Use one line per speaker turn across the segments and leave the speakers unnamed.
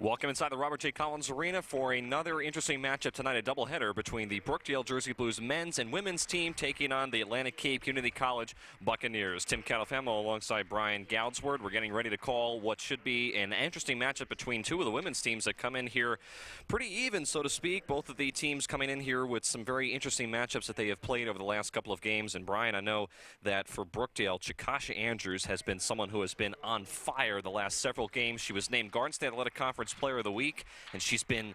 Welcome inside the Robert J. Collins Arena for another interesting matchup tonight, a doubleheader between the Brookdale Jersey Blues men's and women's team taking on the Atlantic Cape Community College Buccaneers. Tim Catalfamo alongside Brian Goudsward. We're getting ready to call what should be an interesting matchup between two of the women's teams that come in here pretty even, so to speak. Both of the teams coming in here with some very interesting matchups that they have played over the last couple of games. And Brian, I know that for Brookdale, Chikasha Andrews has been someone who has been on fire the last several games. She was named Garden State Athletic Conference Player of the Week, and she's been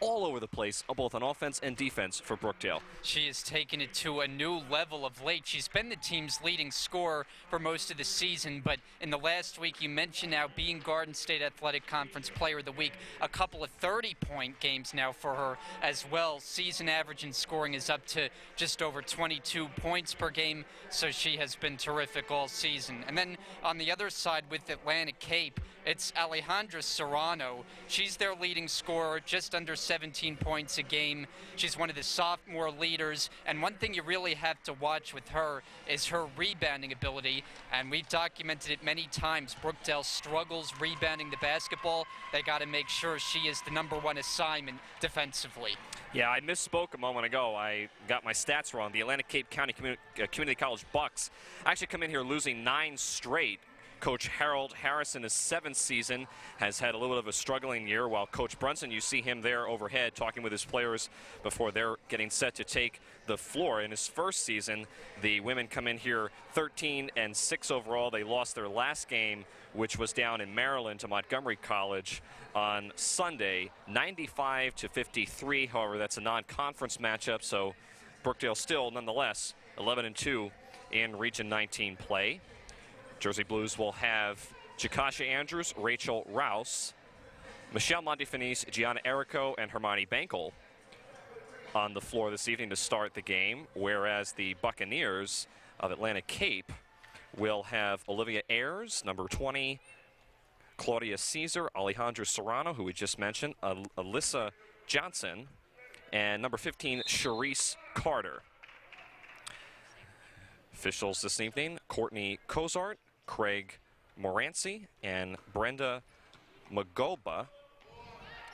all over the place, both on offense and defense for Brookdale.
She has taken it to a new level of late. She's been the team's leading scorer for most of the season, but in the last week, you mentioned now being Garden State Athletic Conference Player of the Week, a couple of 30-point games now for her as well. Season average in scoring is up to just over 22 points per game, so she has been terrific all season. And then on the other side with Atlantic Cape, it's Alejandra Serrano. She's their leading scorer, just under 17 points a game. She's one of the sophomore leaders, and one thing you really have to watch with her is her rebounding ability, and we've documented it many times. Brookdale struggles rebounding the basketball. They got to make sure she is the #1 assignment defensively.
Yeah, I misspoke a moment ago. I got my stats wrong. The Atlantic Cape County Community College Bucks actually come in here losing 9 straight. Coach Harold Harris in his 7th season has had a little bit of a struggling year, while Coach Brunson, you see him there overhead talking with his players before they're getting set to take the floor. In his first season, the women come in here 13-6 overall. They lost their last game, which was down in Maryland to Montgomery College on Sunday, 95-53. However, that's a non-conference matchup, so Brookdale still, nonetheless, 11-2 in Region 19 play. Jersey Blues will have Chikasha Andrews, Rachel Rouse, Michelle Montefinis, Gianna Errico, and Hermione Bankel on the floor this evening to start the game, whereas the Buccaneers of Atlantic Cape will have Olivia Ayers, number 20, Claudia Caesar, Alejandra Serrano, who we just mentioned, Alyssa Johnson, and number 15, Charisse Carter. Officials this evening, Courtney Cozart, Craig Moranci, and Brenda Magoba.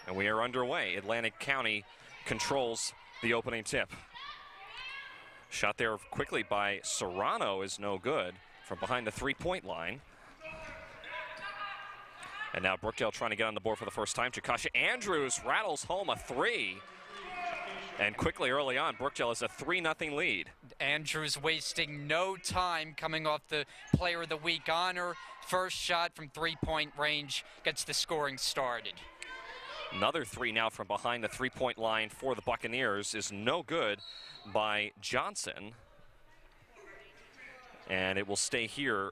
And we are underway. Atlantic County controls the opening tip. Shot there quickly by Serrano is no good from behind the three-point line. And now Brookdale trying to get on the board for the first time. Chikasha Andrews rattles home a 3. And quickly early on, Brookdale has a 3-0 lead.
Andrews wasting no time coming off the Player of the Week honor. First shot from three-point range gets the scoring started.
Another 3 now from behind the three-point line for the Buccaneers is no good by Johnson. And it will stay here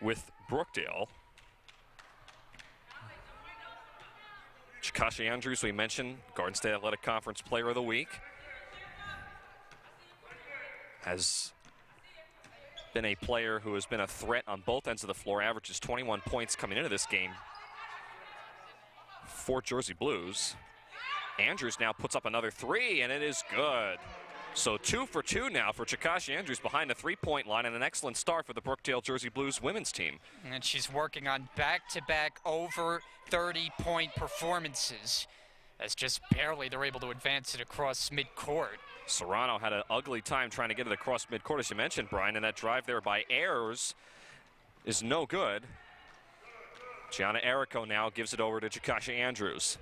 with Brookdale. Chikasha Andrews, we mentioned, Garden State Athletic Conference Player of the Week. Has been a player who has been a threat on both ends of the floor, averages 21 points coming into this game for Jersey Blues. Andrews now puts up another 3, and it is good. So 2 for 2 now for Chikasha Andrews behind the three-point line, and an excellent start for the Brookdale Jersey Blues women's team.
And she's working on back-to-back over 30-point performances, as just barely they're able to advance it across midcourt.
Serrano had an ugly time trying to get it across midcourt, as you mentioned, Brian, and that drive there by Ayers is no good. Gianna Errico now gives it over to Chikasha Andrews.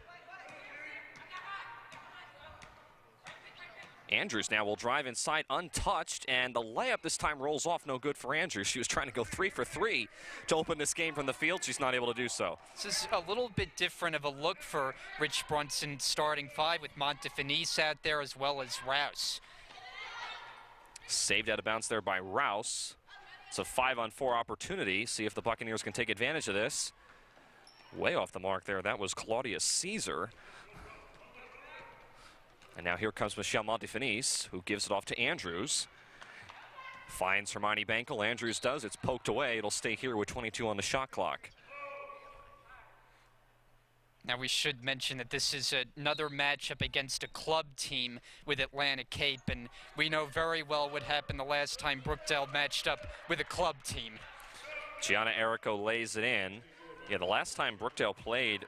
Andrews now will drive inside untouched, and the layup this time rolls off, no good for Andrews. She was trying to go 3 for 3 to open this game from the field. She's not able to do so.
This is a little bit different of a look for Rich Brunson starting 5 with Montefinis out there as well as Rouse.
Saved out of bounds there by Rouse. It's a 5-on-4 opportunity. See if the Buccaneers can take advantage of this. Way off the mark there. That was Claudia Caesar. And now here comes Michelle Montefinis, who gives it off to Andrews. Finds Hermione Bankel. Andrews does. It's poked away. It'll stay here with 22 on the shot clock.
Now we should mention that this is another matchup against a club team with Atlantic Cape, and we know very well what happened the last time Brookdale matched up with a club team.
Gianna Errico lays it in. Yeah, the last time Brookdale played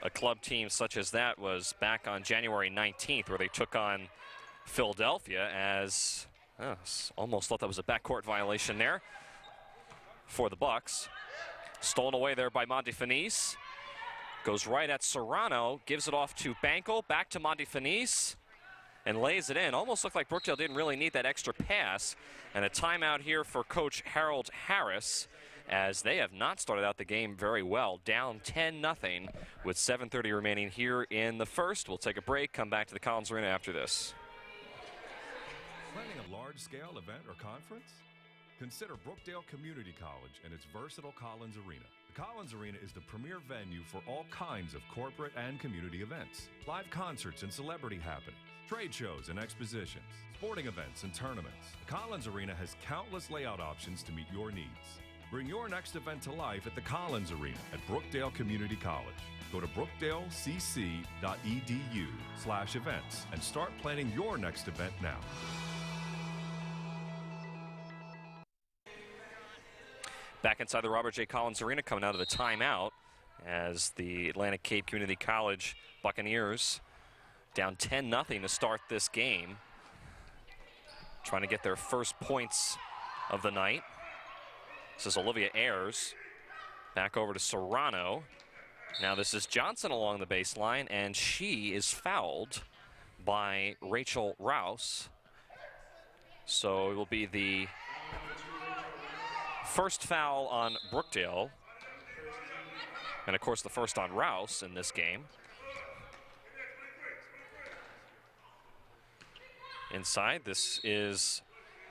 a club team such as that was back on January 19th, where they took on Philadelphia, as almost thought that was a backcourt violation there for the Bucks. Stolen away there by Montefinis. Goes right at Serrano, gives it off to Bankel, back to Montefinis, and lays it in. Almost looked like Brookdale didn't really need that extra pass. And a timeout here for Coach Harold Harris, as they have not started out the game very well. Down 10-0 with 7:30 remaining here in the first. We'll take a break, come back to the Collins Arena after this.
Planning a large-scale event or conference? Consider Brookdale Community College and its versatile Collins Arena. The Collins Arena is the premier venue for all kinds of corporate and community events. Live concerts and celebrity happenings, trade shows and expositions, sporting events and tournaments. The Collins Arena has countless layout options to meet your needs. Bring your next event to life at the Collins Arena at Brookdale Community College. Go to brookdalecc.edu/events and start planning your next event now.
Back inside the Robert J. Collins Arena, coming out of the timeout, as the Atlantic Cape Community College Buccaneers down 10-0 to start this game. Trying to get their first points of the night. This is Olivia Ayers. Back over to Serrano. Now this is Johnson along the baseline, and she is fouled by Rachel Rouse. So it will be the first foul on Brookdale, and of course the first on Rouse in this game. Inside, this is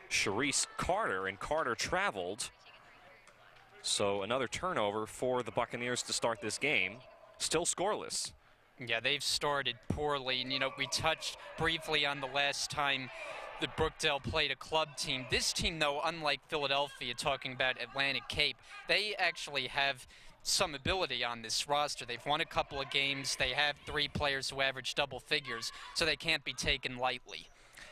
Sharice Carter, and Carter traveled. So another turnover for the Buccaneers to start this game. Still scoreless.
Yeah, they've started poorly, and we touched briefly on the last time that Brookdale played a club team. This team, though, unlike Philadelphia, talking about Atlantic Cape, they actually have some ability on this roster. They've won a couple of games. They have 3 players who average double figures, so they can't be taken lightly.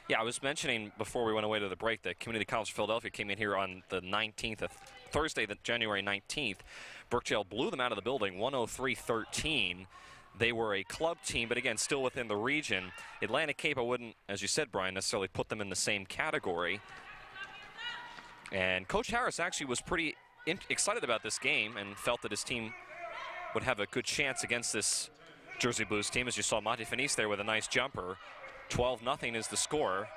Yeah, I was mentioning before we went away to the break that Community College Philadelphia came in here on the 19th, Thursday, January 19th. Brookdale blew them out of the building, 103-13. They were a club team, but again, still within the region. Atlantic Cape, I wouldn't, as you said, Brian, necessarily put them in the same category. And Coach Harris actually was pretty excited about this game and felt that his team would have a good chance against this Jersey Blues team. As you saw, Montefinis there with a nice jumper. 12-0 is the score.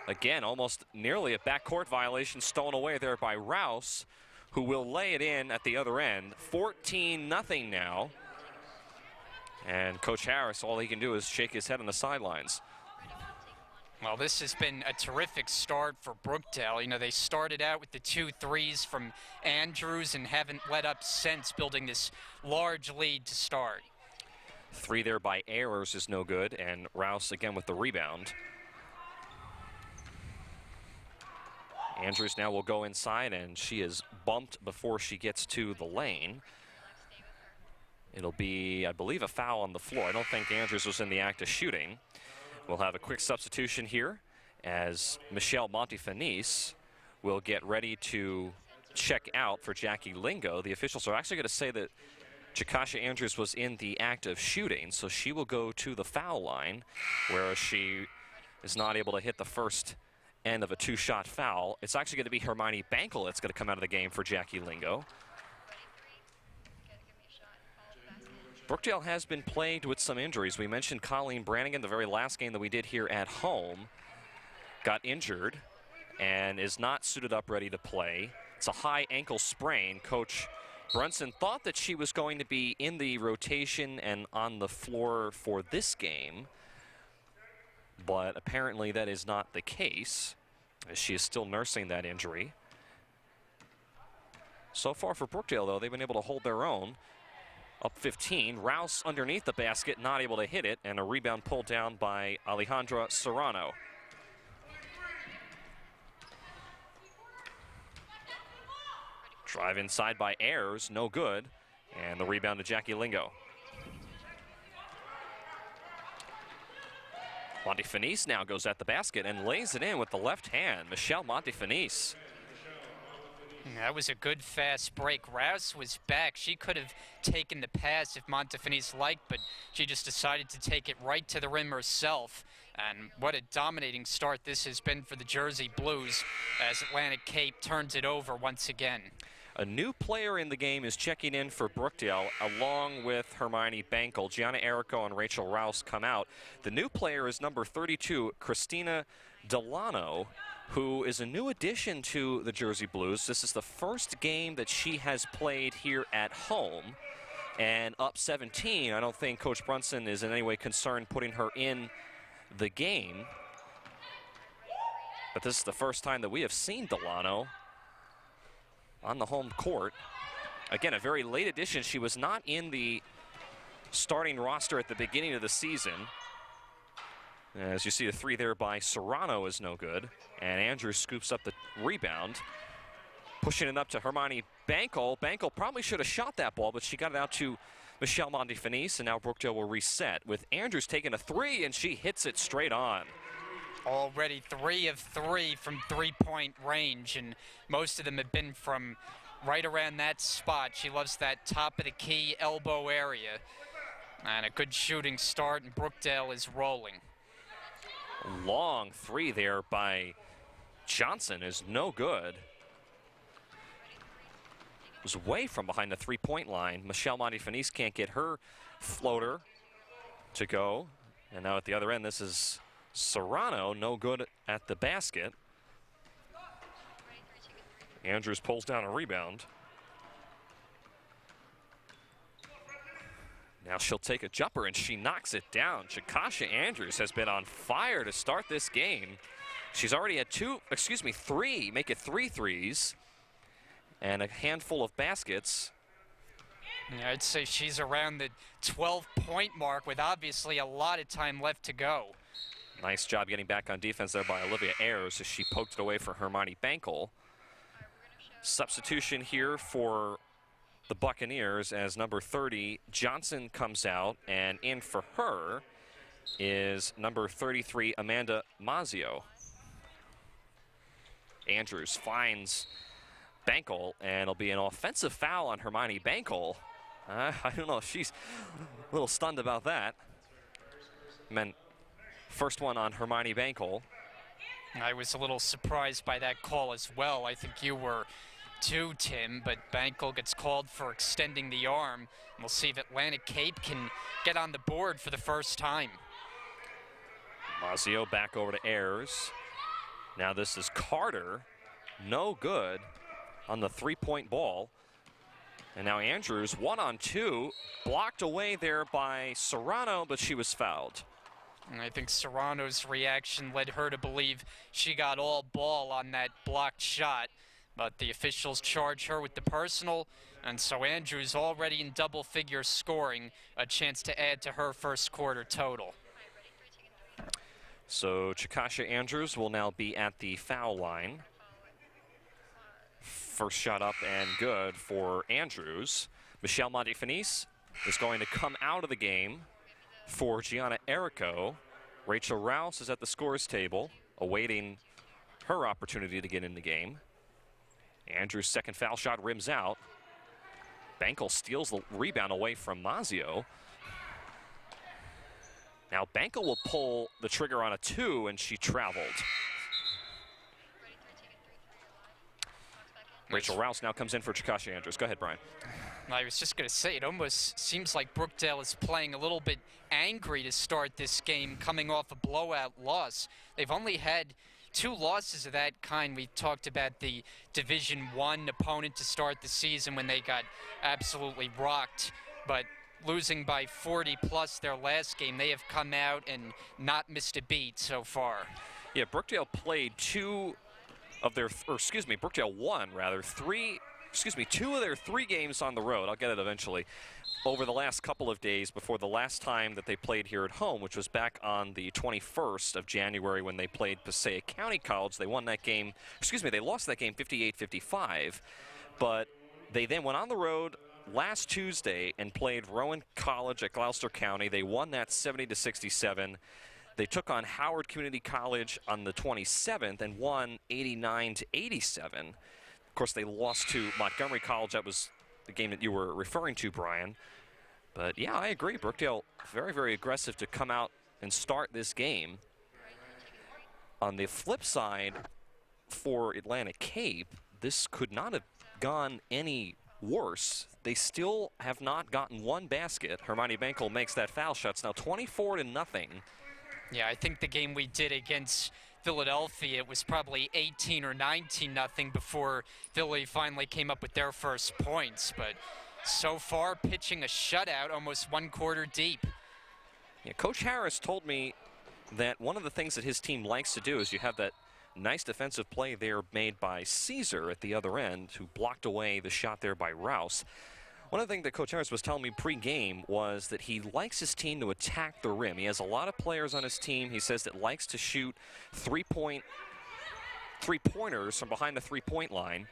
Again, almost nearly a backcourt violation stolen away there by Rouse, who will lay it in at the other end. 14-0 now. And Coach Harris, all he can do is shake his head on the sidelines.
Well, this has been a terrific start for Brookdale. They started out with the 2 threes from Andrews and haven't let up since, building this large lead to start.
3 there by Ayers is no good, and Rouse again with the rebound. Andrews now will go inside, and she is bumped before she gets to the lane. It'll be, I believe, a foul on the floor. I don't think Andrews was in the act of shooting. We'll have a quick substitution here as Michelle Montefinis will get ready to check out for Jackie Lingo. The officials are actually going to say that Jakasha Andrews was in the act of shooting, so she will go to the foul line, whereas she is not able to hit the first end of a 2-shot foul. It's actually going to be Hermione Bankel that's going to come out of the game for Jackie Lingo. Brookdale has been plagued with some injuries. We mentioned Colleen Brannigan, the very last game that we did here at home, got injured and is not suited up ready to play. It's a high ankle sprain. Coach Brunson thought that she was going to be in the rotation and on the floor for this game, but apparently that is not the case, as she is still nursing that injury. So far for Brookdale, though, they've been able to hold their own. Up 15, Rouse underneath the basket, not able to hit it, and a rebound pulled down by Alejandra Serrano. Drive inside by Ayers, no good, and the rebound to Jackie Lingo. Montefinis now goes at the basket and lays it in with the left hand. Michelle Montefinis.
That was a good fast break. Rouse was back. She could have taken the pass if Montefini's liked, but she just decided to take it right to the rim herself. And what a dominating start this has been for the Jersey Blues as Atlantic Cape turns it over once again.
A new player in the game is checking in for Brookdale, along with Hermione Bankel. Gianna Errico and Rachel Rouse come out. The new player is number 32, Christina Delano, who is a new addition to the Jersey Blues. This is the first game that she has played here at home. And up 17, I don't think Coach Brunson is in any way concerned putting her in the game. But this is the first time that we have seen Delano on the home court. Again, a very late addition. She was not in the starting roster at the beginning of the season. As you see, the three there by Serrano is no good. And Andrews scoops up the rebound, pushing it up to Hermione Bankel. Bankel probably should have shot that ball, but she got it out to Michelle Montefini's, and now Brookdale will reset with Andrews taking a three, and she hits it straight on.
Already 3 of 3 from three-point range, and most of them have been from right around that spot. She loves that top of the key elbow area. And a good shooting start, and Brookdale is rolling.
Long three there by Johnson is no good. It was way from behind the three-point line. Michelle Montefini's can't get her floater to go. And now at the other end, this is Serrano, no good at the basket. Andrews pulls down a rebound. Now she'll take a jumper, and she knocks it down. Chakasha Andrews has been on fire to start this game. She's already had three, make it 3 threes, and a handful of baskets.
Yeah, I'd say she's around the 12-point mark with obviously a lot of time left to go.
Nice job getting back on defense there by Olivia Ayers as she poked it away for Hermione Bankel. Substitution here for the Buccaneers as number 30, Johnson, comes out, and in for her is number 33, Amanda Mazzio. Andrews finds Bankel, and it'll be an offensive foul on Hermione Bankel. I don't know, she's a little stunned about that. First one on Hermione Bankel.
I was a little surprised by that call as well. I think you were too, Tim, but Bankel gets called for extending the arm. We'll see if Atlantic Cape can get on the board for the first time.
Mazzio back over to Ayers. Now this is Carter. No good on the three-point ball. And now Andrews, 1-on-2, blocked away there by Serrano, but she was fouled.
And I think Serrano's reaction led her to believe she got all ball on that blocked shot. But the officials charge her with the personal, and so Andrews already in double-figure scoring, a chance to add to her first quarter total.
So Chakasha Andrews will now be at the foul line. First shot up and good for Andrews. Michelle Montefini's is going to come out of the game for Gianna Errico. Rachel Rouse is at the scores table, awaiting her opportunity to get in the game. Andrews' second foul shot rims out. Bankel steals the rebound away from Mazzio. Now Bankel will pull the trigger on a 2, and she traveled. Rachel Rouse now comes in for Chakasha Andrews. Go ahead, Brian.
I was just going to say, it almost seems like Brookdale is playing a little bit angry to start this game, coming off a blowout loss. They've only had 2 losses of that kind. We talked about the Division I opponent to start the season when they got absolutely rocked, but losing by 40+ their last game, they have come out and not missed a beat so far.
Yeah, Brookdale played Brookdale won, rather, 2 of their 3 games on the road. I'll get it eventually. Over the last couple of days before the last time that they played here at home, which was back on the 21st of January when they played Passaic County College. They won that game, they lost that game 58-55, but they then went on the road last Tuesday and played Rowan College at Gloucester County. They won that 70-67. They took on Howard Community College on the 27th and won 89-87. Of course, they lost to Montgomery College. That was the game that you were referring to, Brian. But yeah, I agree. Brookdale very, very aggressive to come out and start this game. On the flip side, for Atlantic Cape, this could not have gone any worse. They still have not gotten one basket. Hermione Bankel makes that foul shot. It's now 24-0.
Yeah, I think the game we did against Philadelphia, it was probably 18 or 19-0 before Philly finally came up with their first points. But so far, pitching a shutout almost one quarter deep.
Yeah, Coach Harris told me that one of the things that his team likes to do is you have that nice defensive play there made by Caesar at the other end, who blocked away the shot there by Rouse. One of the things that Coach Harris was telling me pre-game was that he likes his team to attack the rim. He has a lot of players on his team, he says, that likes to shoot three-pointers from behind the three-point line,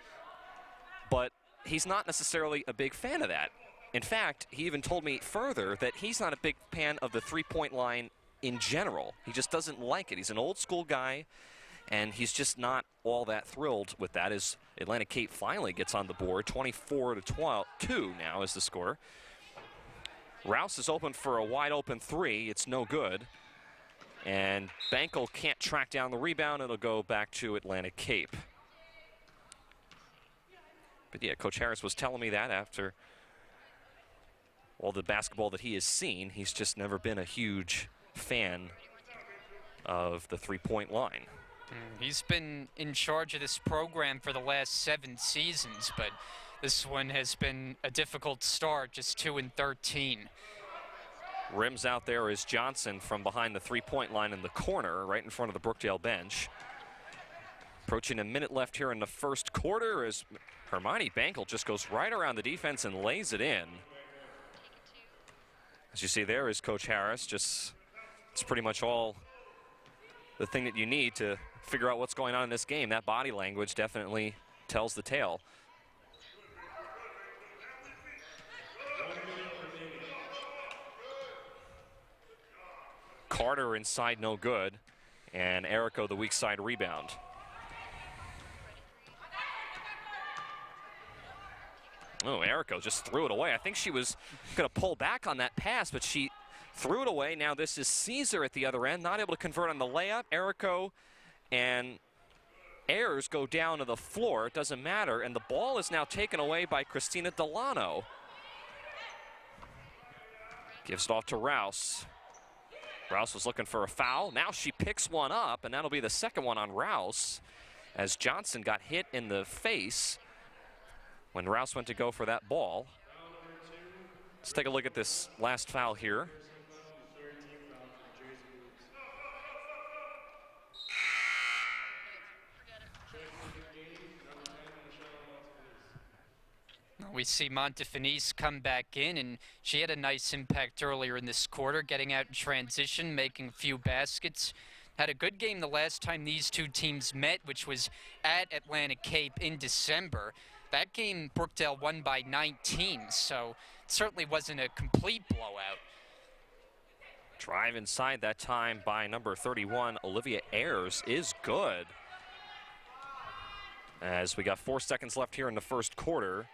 but he's not necessarily a big fan of that. In fact, he even told me further that he's not a big fan of the three-point line in general. He just doesn't like it. He's an old-school guy, and he's just not all that thrilled with that as Atlantic Cape finally gets on the board. 24-2 now is the score. Rouse is open for a wide-open three. It's no good. And Bankel can't track down the rebound. It'll go back to Atlantic Cape. But yeah, Coach Harris was telling me that after all the basketball that he has seen, he's just never been a huge fan of the three-point line.
He's been in charge of this program for the last 7 seasons, but this one has been a difficult start, just 2-13.
Rims out there is Johnson from behind the three-point line in the corner, right in front of the Brookdale bench. Approaching a minute left here in the first quarter as Hermione Bankel just goes right around the defense and lays it in. As you see there is Coach Harris. It's pretty much all the thing that you need to figure out what's going on in this game. That body language definitely tells the tale. Carter inside, no good. And Erico, the weak side rebound. Oh, Erico just threw it away. I think she was going to pull back on that pass, but she threw it away. Now this is Caesar at the other end, not able to convert on the layup. Erico and Ayers go down to the floor. It doesn't matter, and the ball is now taken away by Christina Delano. Gives it off to Rouse. Rouse was looking for a foul. Now she picks one up, and that'll be the second one on Rouse, as Johnson got hit in the face when Rouse went to go for that ball. Let's take a look at this last foul here.
We see Montefinice come back in, and she had a nice impact earlier in this quarter, getting out in transition, making a few baskets. Had a good game the last time these two teams met, which was at Atlantic Cape in December. That game, Brookdale won by 19, so it certainly wasn't a complete blowout.
Drive inside that time by number 31, Olivia Ayers, is good. As we got 4 seconds left here in the first quarter.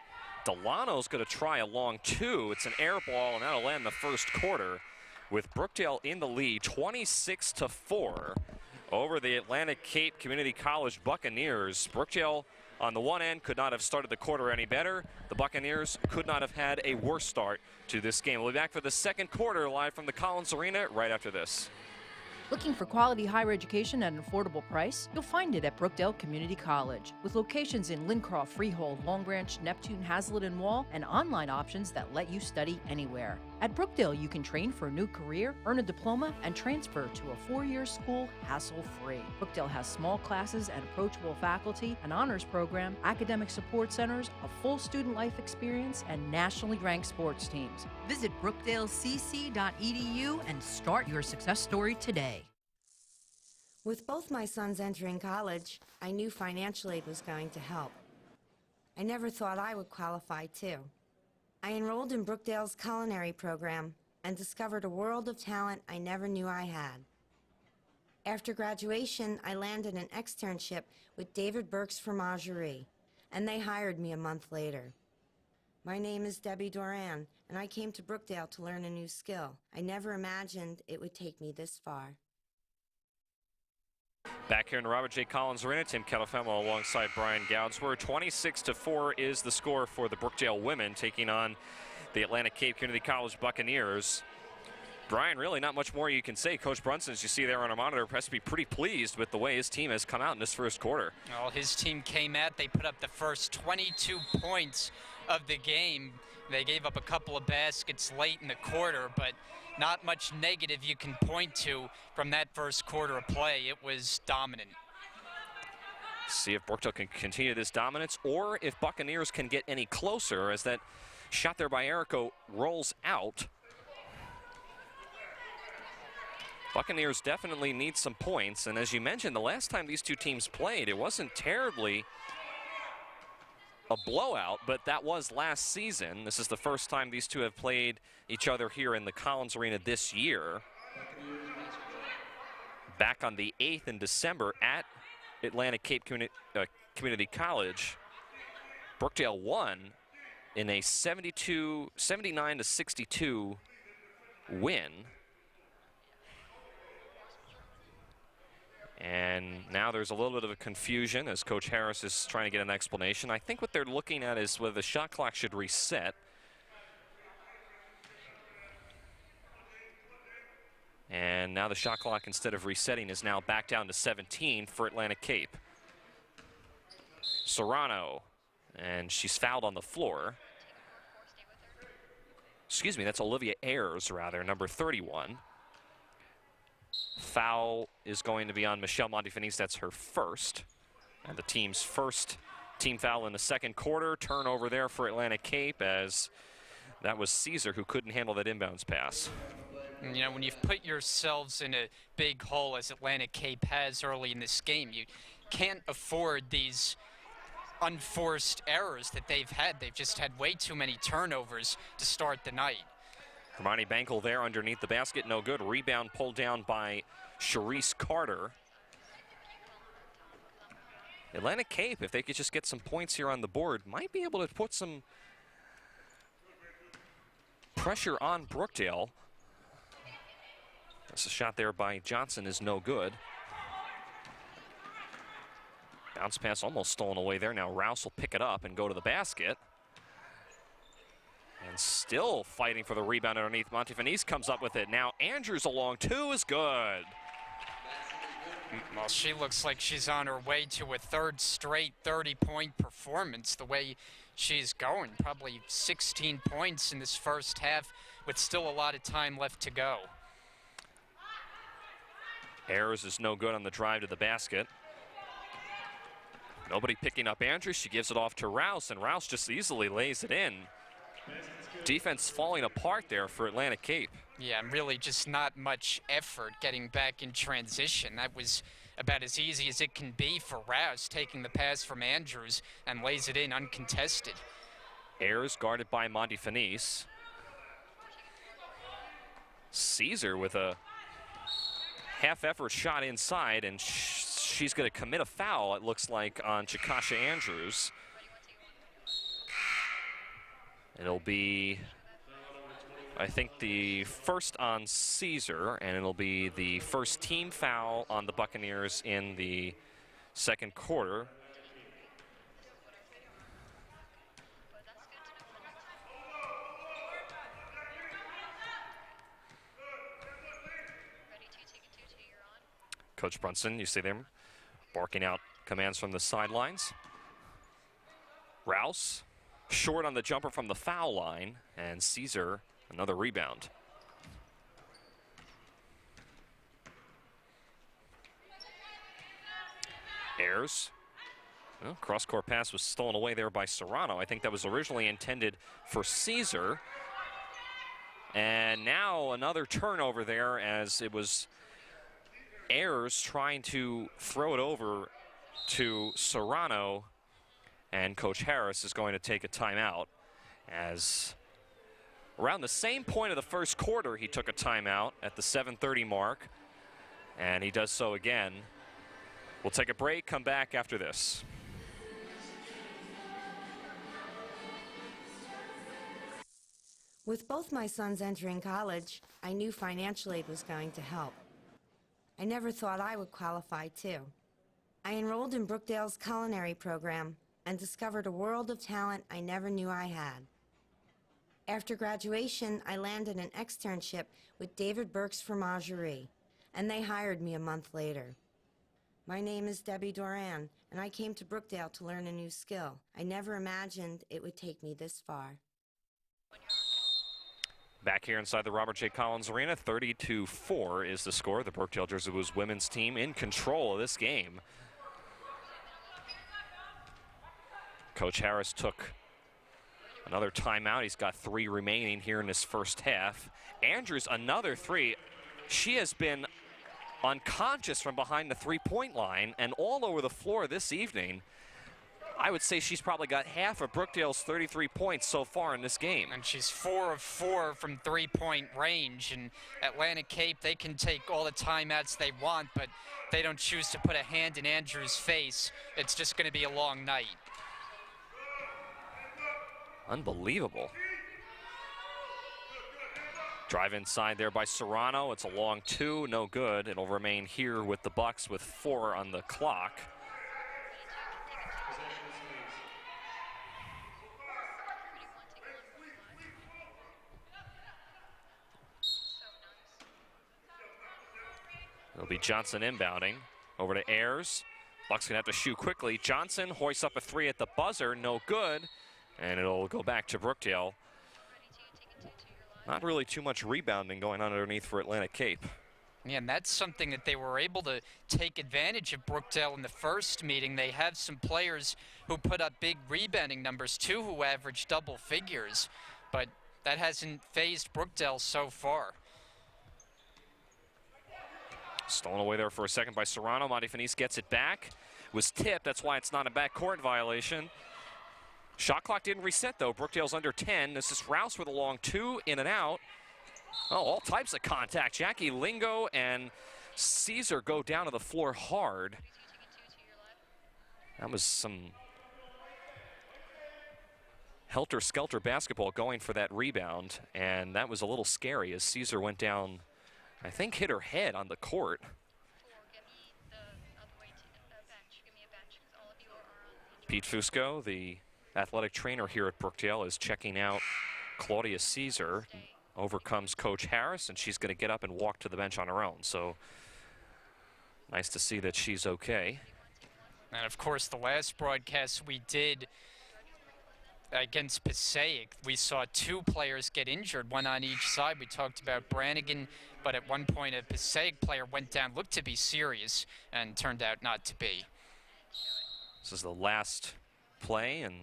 Delano's going to try a long two. It's an air ball, and that'll end the first quarter with Brookdale in the lead, 26-4 over the Atlantic Cape Community College Buccaneers. Brookdale on the one end could not have started the quarter any better. The Buccaneers could not have had a worse start to this game. We'll be back for the second quarter live from the Collins Arena right after this.
Looking for quality higher education at an affordable price? You'll find it at Brookdale Community College. With locations in Lincroft, Freehold, Long Branch, Neptune, Hazlitt, and Wall, and online options that let you study anywhere. At Brookdale, you can train for a new career, earn a diploma, and transfer to a 4-year school hassle-free. Brookdale has small classes and approachable faculty, an honors program, academic support centers, a full student life experience, and nationally ranked sports teams. Visit brookdalecc.edu and start your success story today.
With both my sons entering college, I knew financial aid was going to help. I never thought I would qualify too. I enrolled in Brookdale's culinary program and discovered a world of talent I never knew I had. After graduation, I landed an externship with David Burke's Fromagerie, and they hired me a month later. My name is Debbie Doran, and I came to Brookdale to learn a new skill. I never imagined it would take me this far.
Back here in the Robert J. Collins Arena, Tim Kettlefemo alongside Brian Goudsworth. 26-4 is the score for the Brookdale women taking on the Atlantic Cape Community College Buccaneers. Brian, really not much more you can say. Coach Brunson, as you see there on our monitor, has to be pretty pleased with the way his team has come out in this first quarter.
Well, his team came out. They put up the first 22 points of the game. They gave up a couple of baskets late in the quarter, but not much negative you can point to from that first quarter of play. It was dominant.
See if Brookdale can continue this dominance or if Buccaneers can get any closer as that shot there by Erico rolls out. Buccaneers definitely need some points, and as you mentioned, the last time these two teams played, it wasn't terribly a blowout, but that was last season. This is the first time these two have played each other here in the Collins Arena this year. Back on the 8th in December at Atlantic Cape Community College, Brookdale won in a 79-62 win. And now there's a little bit of a confusion as Coach Harris is trying to get an explanation. I think what they're looking at is whether the shot clock should reset. And now the shot clock, instead of resetting, is now back down to 17 for Atlantic Cape. Serrano, and she's fouled on the floor. Excuse me, that's Olivia Ayers, rather, number 31. Foul is going to be on Michelle Montefinis. That's her first. And the team's first team foul in the second quarter. Turnover there for Atlantic Cape as that was Caesar who couldn't handle that inbounds pass.
You know, when you've put yourselves in a big hole as Atlantic Cape has early in this game, you can't afford these unforced errors that they've had. They've just had way too many turnovers to start the night.
Hermione Bankel there underneath the basket, no good. Rebound pulled down by Charisse Carter. Atlantic Cape, if they could just get some points here on the board, might be able to put some pressure on Brookdale. That's a shot there by Johnson is no good. Bounce pass almost stolen away there. Now Rouse will pick it up and go to the basket. And still fighting for the rebound underneath. Montefinis comes up with it. Now Andrews along, two is good.
Well, she looks like she's on her way to a third straight 30-point performance the way she's going. Probably 16 points in this first half with still a lot of time left to go.
Ayers is no good on the drive to the basket. Nobody picking up Andrews. She gives it off to Rouse, and Rouse just easily lays it in. Defense falling apart there for Atlantic Cape.
Yeah, and really just not much effort getting back in transition. That was about as easy as it can be for Rouse, taking the pass from Andrews and lays it in uncontested.
Ayers guarded by Montefinis. Caesar with a half-effort shot inside, and she's going to commit a foul, it looks like, on Chikasha Andrews. It'll be, I think, the first on Caesar, and it'll be the first team foul on the Buccaneers in the second quarter. Coach Brunson, you see them barking out commands from the sidelines. Rouse. Short on the jumper from the foul line, and Caesar, another rebound. Ayers. Well, cross-court pass was stolen away there by Serrano. I think that was originally intended for Caesar. And now another turnover there as it was Ayers trying to throw it over to Serrano. And Coach Harris is going to take a timeout as around the same point of the first quarter, he took a timeout at the 7:30 mark, and he does so again. We'll take a break, come back after this.
With both my sons entering college, I knew financial aid was going to help. I never thought I would qualify, too. I enrolled in Brookdale's culinary program and discovered a world of talent I never knew I had. After graduation, I landed an externship with David Burke's Fromagerie, and they hired me a month later. My name is Debbie Doran, and I came to Brookdale to learn a new skill. I never imagined it would take me this far.
Back here inside the Robert J. Collins Arena, 30-4 is the score. The Brookdale Jersey Blues women's team in control of this game. Coach Harris took another timeout. He's got 3 remaining here in this first half. Andrews, another 3. She has been unconscious from behind the three-point line and all over the floor this evening. I would say she's probably got half of Brookdale's 33 points so far in this game.
And she's 4 of 4 from three-point range. And Atlantic Cape, they can take all the timeouts they want, but they don't choose to put a hand in Andrews' face. It's just going to be a long night.
Unbelievable. Drive inside there by Serrano. It's a long 2, no good. It'll remain here with the Bucks with 4 on the clock. It'll be Johnson inbounding over to Ayers. Bucks gonna have to shoot quickly. Johnson hoists up a 3 at the buzzer, no good. And it'll go back to Brookdale. Not really too much rebounding going on underneath for Atlantic Cape.
Yeah, and that's something that they were able to take advantage of Brookdale in the first meeting. They have some players who put up big rebounding numbers too, who average double figures, but that hasn't fazed Brookdale so far.
Stolen away there for a second by Serrano. Monty Fenice gets it back. Was tipped, that's why it's not a backcourt violation. Shot clock didn't reset though. Brookdale's under 10. This is Rouse with a long 2, in and out. Oh, all types of contact. Jackie Lingo and Caesar go down to the floor hard. That was some helter-skelter basketball going for that rebound, and that was a little scary as Caesar went down, I think hit her head on the court. Pete Fusco, the athletic trainer here at Brookdale, is checking out Claudia Caesar. Overcomes Coach Harris, and she's going to get up and walk to the bench on her own. So nice to see that she's okay.
And of course, the last broadcast we did against Passaic, we saw 2 players get injured, 1 on each side. We talked about Brannigan, but at one point a Passaic player went down, looked to be serious, and turned out not to be.
This is the last play, and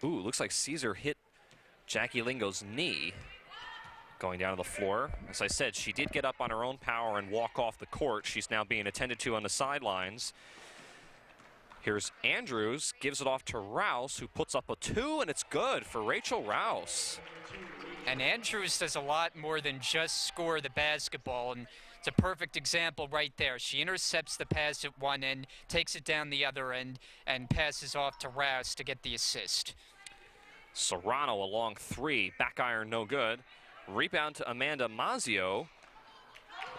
ooh, looks like Caesar hit Jackie Lingo's knee going down to the floor. As I said, she did get up on her own power and walk off the court. She's now being attended to on the sidelines. Here's Andrews, gives it off to Rouse, who puts up a 2, and it's good for Rachel Rouse.
And Andrews does a lot more than just score the basketball, and it's a perfect example right there. She intercepts the pass at one end, takes it down the other end, and passes off to Rouse to get the assist.
Serrano a long 3, back iron no good. Rebound to Amanda Mazio,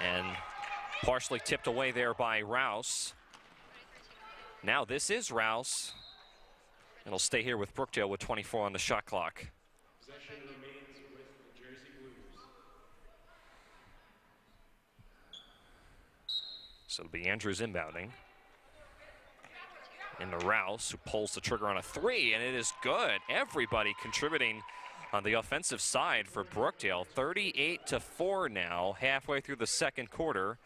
and partially tipped away there by Rouse. Now this is Rouse. It'll stay here with Brookdale with 24 on the shot clock.
Possession remains with the Jersey Blues.
So it'll be Andrews inbounding. Into Rouse, who pulls the trigger on a 3, and it is good. Everybody contributing on the offensive side for Brookdale. 38-4 now, halfway through the second quarter.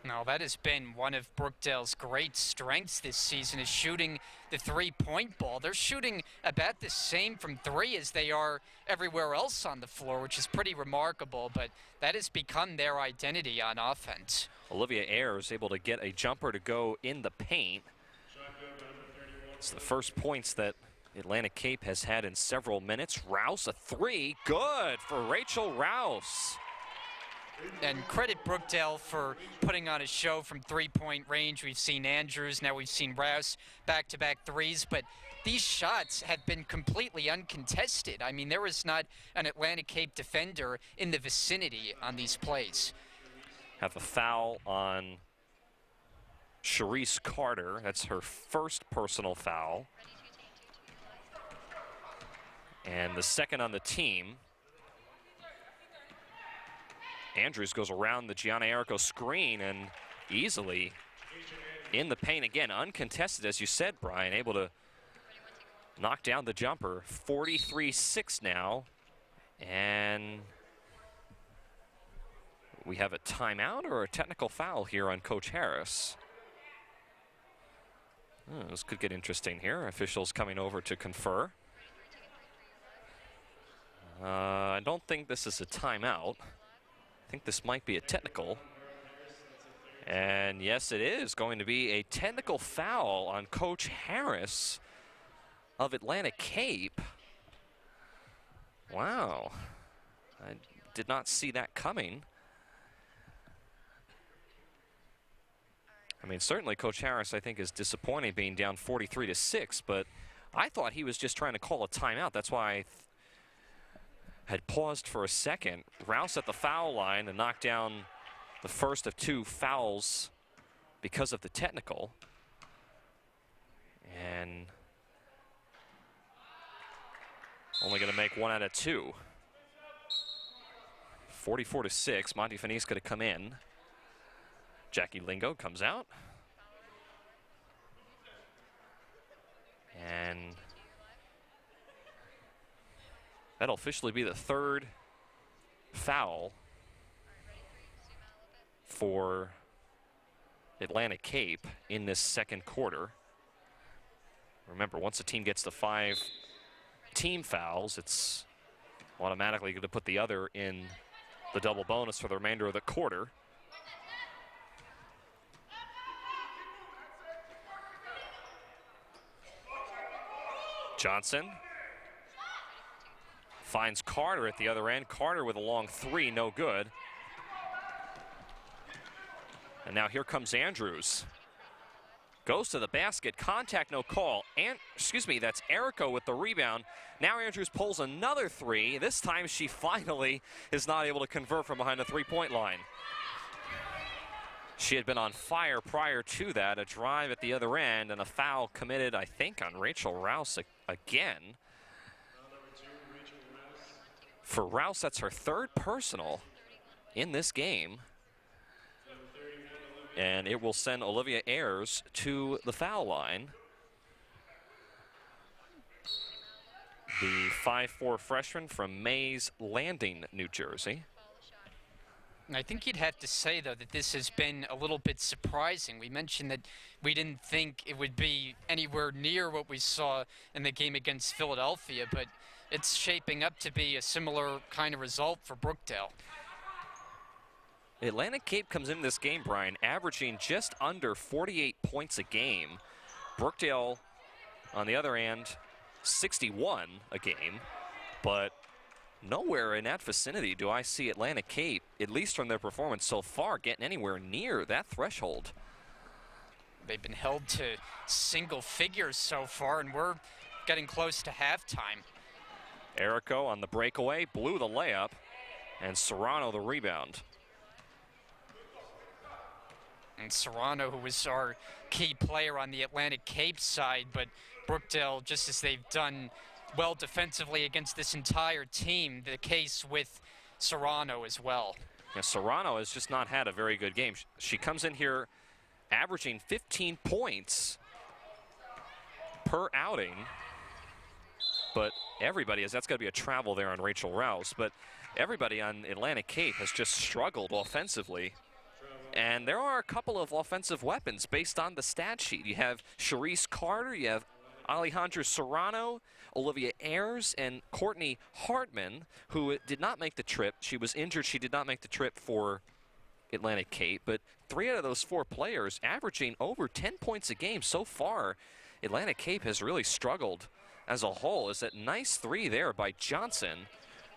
Now, that has been one of Brookdale's great strengths this season, is shooting the three-point ball. They're shooting about the same from 3 as they are everywhere else on the floor, which is pretty remarkable, but that has become their identity on offense.
Olivia Ayers able to get a jumper to go in the paint. It's the first points that Atlantic Cape has had in several minutes. Rouse, a 3, good for Rachel Rouse.
And credit Brookdale for putting on a show from three-point range. We've seen Andrews, now we've seen Rouse, back-to-back 3s, but these shots have been completely uncontested. I mean, there was not an Atlantic Cape defender in the vicinity on these plays.
Have a foul on Charisse Carter. That's her first personal foul. And the second on the team. Andrews goes around the Gianna Errico screen and easily in the paint again, uncontested, as you said, Brian, able to knock down the jumper. 43-6 now, and we have a timeout or a technical foul here on Coach Harris. This could get interesting here. Officials coming over to confer. I don't think this is a timeout. I think this might be a technical. And yes, it is going to be a technical foul on Coach Harris of Atlantic Cape. Wow. I did not see that coming. I mean, certainly Coach Harris, I think, is disappointed being down 43-6, but I thought he was just trying to call a timeout. That's why I had paused for a second. Rouse at the foul line to knock down the first of two fouls because of the technical. And only going to make 1 out of 2. 44-6. Monty Fini's going to come in. Jackie Lingo comes out. And that'll officially be the third foul for Atlantic Cape in this second quarter. Remember, once a team gets to 5 team fouls, it's automatically going to put the other in the double bonus for the remainder of the quarter. Johnson finds Carter at the other end. Carter with a long 3, no good. And now here comes Andrews. Goes to the basket, contact, no call. And, that's Errico with the rebound. Now Andrews pulls another 3. This time she finally is not able to convert from behind the 3-point line. She had been on fire prior to that. A drive at the other end and a foul committed, I think, on Rachel Rouse again. For Rouse, that's her third personal in this game. And it will send Olivia Ayers to the foul line. The 5'4" freshman from Mays Landing, New Jersey.
I think you'd have to say, though, that this has been a little bit surprising. We mentioned that we didn't think it would be anywhere near what we saw in the game against Philadelphia, but it's shaping up to be a similar kind of result for Brookdale.
Atlantic Cape comes in this game, Brian, averaging just under 48 points a game. Brookdale, on the other hand, 61 a game, but nowhere in that vicinity do I see Atlantic Cape, at least from their performance so far, getting anywhere near that threshold.
They've been held to single figures so far, and we're getting close to halftime.
Errico on the breakaway, blew the layup, and Serrano the rebound.
And Serrano, who was our key player on the Atlantic Cape side, but Brookdale, just as they've done well defensively against this entire team, the case with Serrano as well.
Yeah, Serrano has just not had a very good game. She comes in here averaging 15 points per outing, but everybody, as that's got to be a travel there on Rachel Rouse, but everybody on Atlantic Cape has just struggled offensively. And there are a couple of offensive weapons based on the stat sheet. You have Charisse Carter, you have Alejandra Serrano, Olivia Ayers, and Courtney Hartman, who did not make the trip. She was injured. She did not make the trip for Atlantic Cape. But 3 out of those 4 players averaging over 10 points a game so far. Atlantic Cape has really struggled as a whole. Is that nice 3 there by Johnson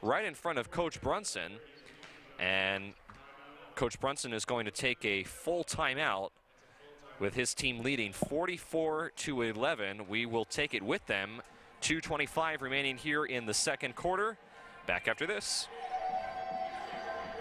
right in front of Coach Brunson. And Coach Brunson is going to take a full timeout with his team leading 44-11. We will take it with them. 2:25 remaining here in the second quarter. Back after this.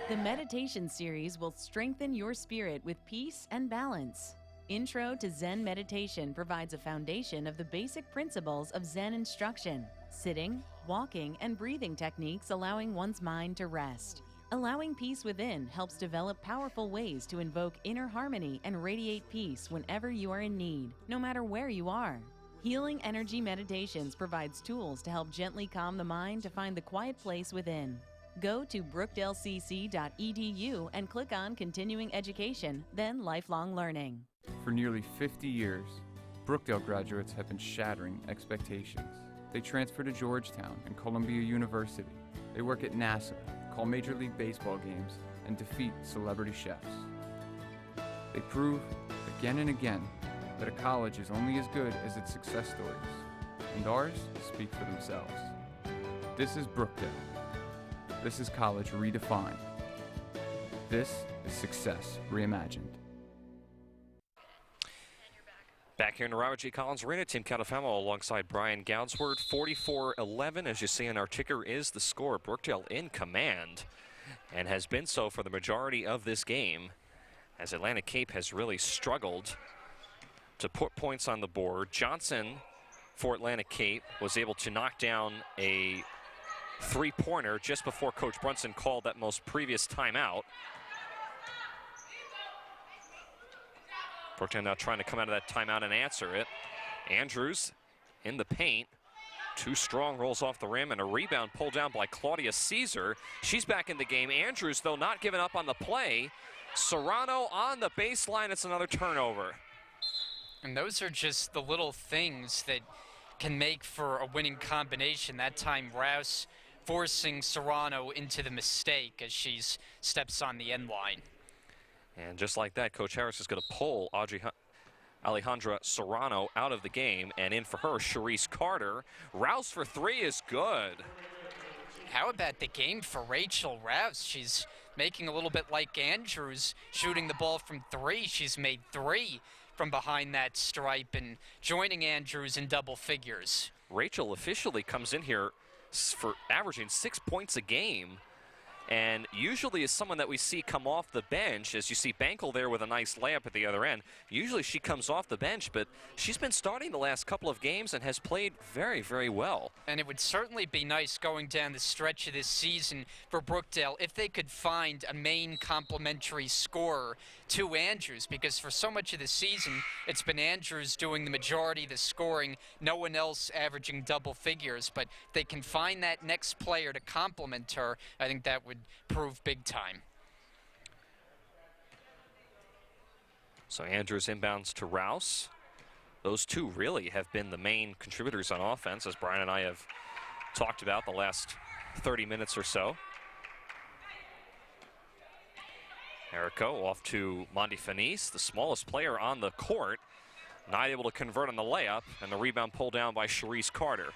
The meditation series will strengthen your spirit with peace and balance. Intro to Zen Meditation provides a foundation of the basic principles of Zen instruction, sitting, walking, and breathing techniques allowing one's mind to rest. Allowing peace within helps develop powerful ways to invoke inner harmony and radiate peace whenever you are in need, no matter where you are. Healing Energy Meditations provides tools to help gently calm the mind to find the quiet place within. Go to brookdalecc.edu and click on Continuing Education, then Lifelong Learning.
For nearly 50 years, Brookdale graduates have been shattering expectations. They transfer to Georgetown and Columbia University. They work at NASA, call Major League Baseball games, and defeat celebrity chefs. They prove, again and again, that a college is only as good as its success stories, and ours speak for themselves. This is Brookdale. This is college redefined. This is success reimagined.
Back here in the Robert G. Collins Arena, Tim Catafamo alongside Brian Goudsword. 44-11, as you see in our ticker, is the score. Brookdale in command, and has been so for the majority of this game, as Atlantic Cape has really struggled to put points on the board. Johnson for Atlantic Cape was able to knock down a three-pointer just before Coach Brunson called that most previous timeout. Brookdale now trying to come out of that timeout and answer it. Andrews in the paint. Too strong, rolls off the rim, and a rebound pulled down by Claudia Caesar. She's back in the game. Andrews, though, not giving up on the play. Serrano on the baseline. It's another turnover.
And those are just the little things that can make for a winning combination. That time, Rouse forcing Serrano into the mistake as she steps on the end line.
And just like that, Coach Harris is going to pull Alejandra Serrano out of the game, and in for her, Charisse Carter. Rouse for three is good.
How about the game for Rachel Rouse? She's making a little bit like Andrews, shooting the ball from three. She's made three from behind that stripe and joining Andrews in double figures.
Rachel officially comes in here for averaging 6 points a game, and usually is someone that we see come off the bench. As you see Bankel there with a nice layup at the other end. Usually she comes off the bench, but she's been starting the last couple of games and has played very, very well.
And it would certainly be nice going down the stretch of this season for Brookdale if they could find a main complementary scorer to Andrews, because for so much of the season, it's been Andrews doing the majority of the scoring, no one else averaging double figures. But if they can find that next player to complement her, I think that would prove big time.
So Andrews inbounds to Rouse. Those two really have been the main contributors on offense, as Brian and I have talked about the last 30 minutes or so. Erico off to Mondi Fenice, the smallest player on the court, not able to convert on the layup, and the rebound pulled down by Charisse Carter.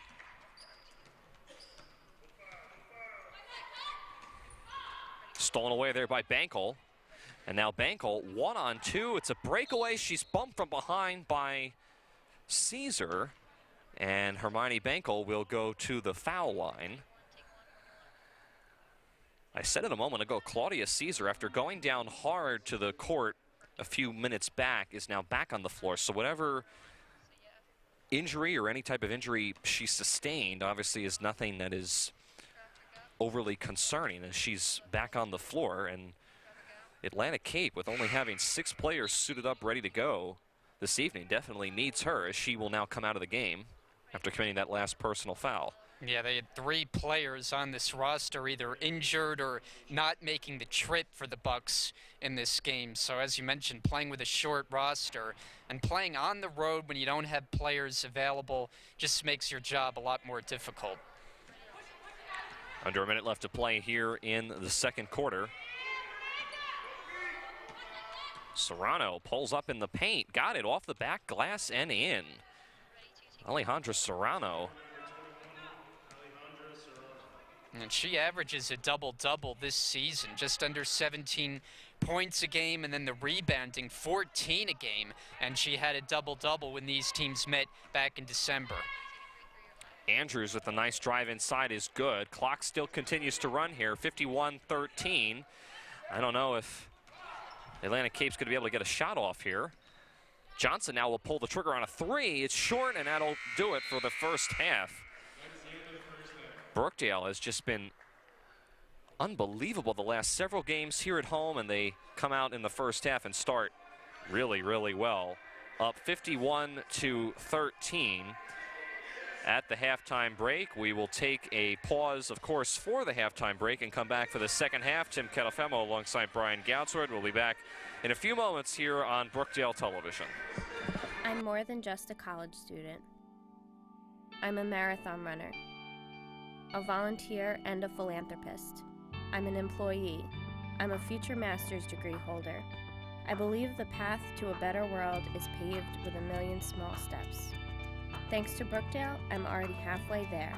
Stolen away there by Bankel. And now Bankel, 1-on-2. It's a breakaway. She's bumped from behind by Caesar. And Hermione Bankel will go to the foul line. I said it a moment ago, Claudia Caesar, after going down hard to the court a few minutes back, is now back on the floor. So whatever injury or any type of injury she sustained obviously is nothing that is overly concerning, as she's back on the floor. And Atlantic Cape, with only having 6 players suited up ready to go this evening, definitely needs her, as she will now come out of the game after committing that last personal foul.
Yeah, they had 3 players on this roster either injured or not making the trip for the Bucks in this game. So as you mentioned, playing with a short roster and playing on the road when you don't have players available just makes your job a lot more difficult.
Under a minute left to play here in the second quarter. Serrano pulls up in the paint, got it off the back glass and in. Alejandra Serrano.
And she averages a double-double this season, just under 17 points a game, and then the rebounding, 14 a game. And she had a double-double when these teams met back in December.
Andrews with a nice drive inside is good. Clock still continues to run here, 51-13. I don't know if Atlantic Cape's going to be able to get a shot off here. Johnson now will pull the trigger on a three. It's short, and that'll do it for the first half. Brookdale has just been unbelievable the last several games here at home, and they come out in the first half and start really, really well. Up 51-13 at the halftime break. We will take a pause, of course, for the halftime break and come back for the second half. Tim Ketafemo alongside Brian Goutsword will be back in a few moments here on Brookdale Television.
I'm more than just a college student. I'm a marathon runner, a volunteer, and a philanthropist. I'm an employee. I'm a future master's degree holder. I believe the path to a better world is paved with a million small steps. Thanks to Brookdale, I'm already halfway there.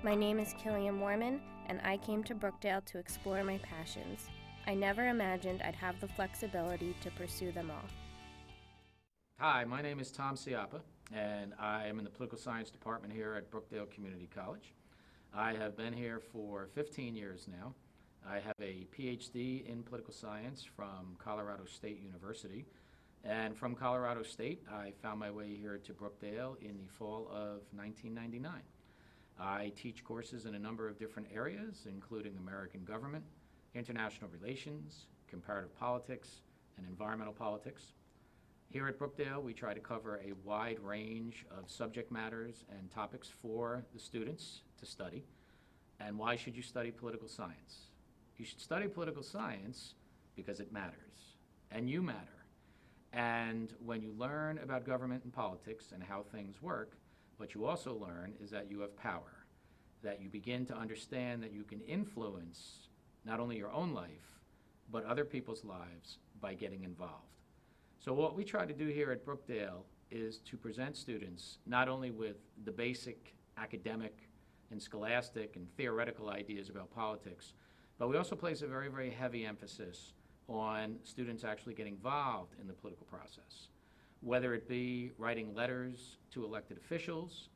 My name is Killian Mormon, and I came to Brookdale to explore my passions. I never imagined I'd have the flexibility to pursue them all.
Hi, my name is Tom Ciappa, and I am in the political science department here at Brookdale Community College. I have been here for 15 years now. I have a PhD in political science from Colorado State University. And from Colorado State, I found my way here to Brookdale in the fall of 1999. I teach courses in a number of different areas, including American government, international relations, comparative politics, and environmental politics. Here at Brookdale, we try to cover a wide range of subject matters and topics for the students to study. And why should you study political science? You should study political science because it matters, and you matter. And when you learn about government and politics and how things work, what you also learn is that you have power, that you begin to understand that you can influence not only your own life, but other people's lives by getting involved. So what we try to do here at Brookdale is to present students not only with the basic academic and scholastic and theoretical ideas about politics, but we also place a very, very heavy emphasis on students actually getting involved in the political process, whether it be writing letters to elected officials,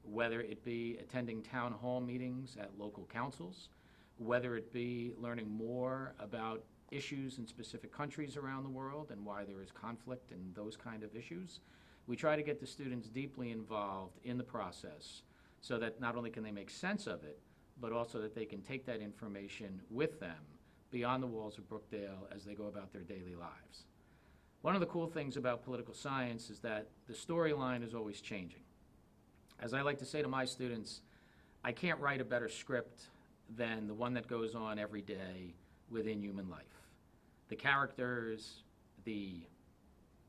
whether it be attending town hall meetings at local councils, whether it be learning more about issues in specific countries around the world and why there is conflict in those kind of issues. We try to get the students deeply involved in the process so that not only can they make sense of it, but also that they can take that information with them beyond the walls of Brookdale as they go about their daily lives. One of the cool things about political science is that the storyline is always changing. As I like to say to my students, I can't write a better script than the one that goes on every day within human life. The characters,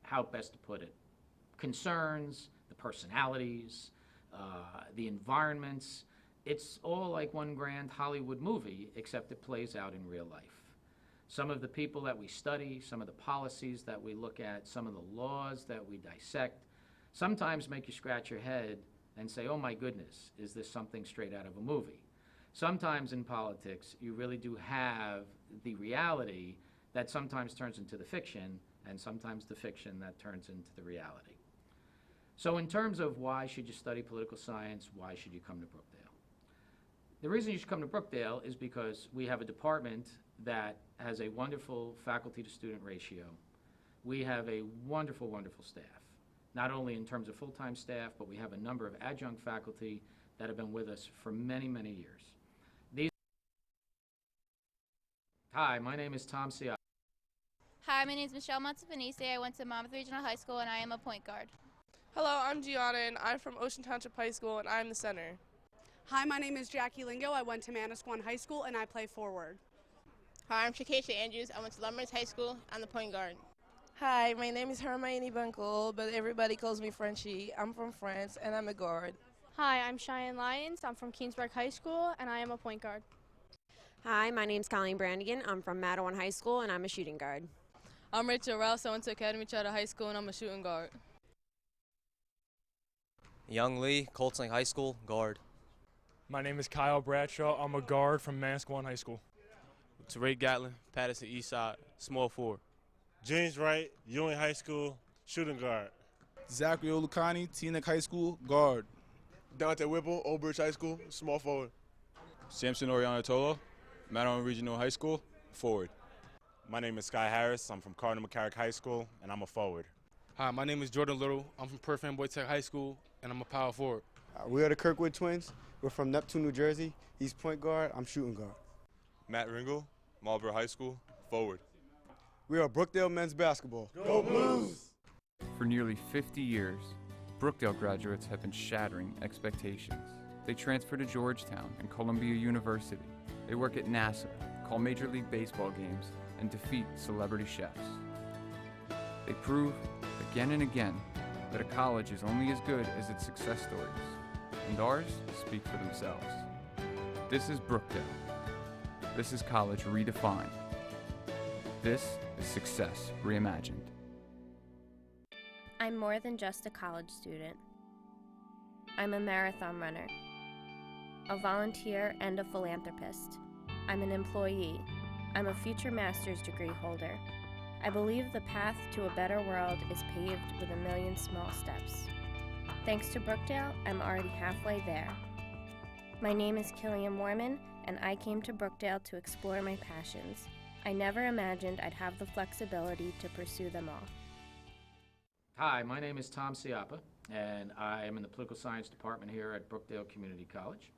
how best to put it, concerns, the personalities, the environments, it's all like one grand Hollywood movie, except it plays out in real life. Some of the people that we study, some of the policies that we look at, some of the laws that we dissect, sometimes make you scratch your head and say, oh my goodness, is this something straight out of a movie? Sometimes in politics, you really do have the reality that sometimes turns into the fiction, and sometimes the fiction that turns into the reality. So in terms of why should you study political science, why should you come to Brookdale? The reason you should come to Brookdale is because we have a department that has a wonderful faculty-to-student ratio. We have a wonderful, wonderful staff, not only in terms of full-time staff, but we have a number of adjunct faculty that have been with us for many, many years. Hi, my name is Tom Ciappa.
Hi, my name is Michelle Montefinise. I went to Monmouth Regional High School, and I am a point guard.
Hello, I'm Gianna, and I'm from Ocean Township High School, and I'm the center.
Hi, my name is Jackie Lingo. I went to Manasquan High School, and I play forward.
Hi, I'm Shakesha Andrews. I went to Lumber's High School. I'm the point guard.
Hi, my name is Hermione Bunkle, but everybody calls me Frenchie. I'm from France, and I'm a guard.
Hi, I'm Cheyenne Lyons. I'm from Keensburg High School, and I am a point guard.
Hi, my name's Colleen Brandigan. I'm from Mattawan High School, and I'm a shooting guard.
I'm Rachel Rouse. I went to Academy Charter High School, and I'm a shooting guard.
Young Lee, Colts Lake High School, guard.
My name is Kyle Bradshaw. I'm a guard from Manasquan High School. Teray Gatlin, Patterson Eastside, small forward.
James Wright, Ewing High School, shooting guard.
Zachary Olukani, Teaneck High School, guard.
Dante Whipple, Old Bridge High School, small forward.
Samson Oriana-Tolo, Matterhorn Regional High School, forward.
My name is Sky Harris. I'm from Cardinal McCarrick High School, and I'm a forward.
Hi, my name is Jordan Little. I'm from Perth Amboy Tech High School, and I'm a power forward.
We are the Kirkwood twins. We're from Neptune, New Jersey. He's point guard. I'm shooting guard.
Matt Ringel, Marlboro High School, forward.
We are Brookdale men's basketball.
Go Blues!
For nearly 50 years, Brookdale graduates have been shattering expectations. They transfer to Georgetown and Columbia University. They work at NASA, call Major League Baseball games, and defeat celebrity chefs. They prove, again and again, that a college is only as good as its success stories, and ours speak for themselves. This is Brookdale. This is college redefined. This is success reimagined.
I'm more than just a college student. I'm a marathon runner, a volunteer, and a philanthropist. I'm an employee. I'm a future master's degree holder. I believe the path to a better world is paved with a million small steps. Thanks to Brookdale, I'm already halfway there. My name is Killian Mormon, and I came to Brookdale to explore my passions. I never imagined I'd have the flexibility to pursue them all.
Hi, my name is Tom Ciappa, and I am in the Political Science Department here at Brookdale Community College.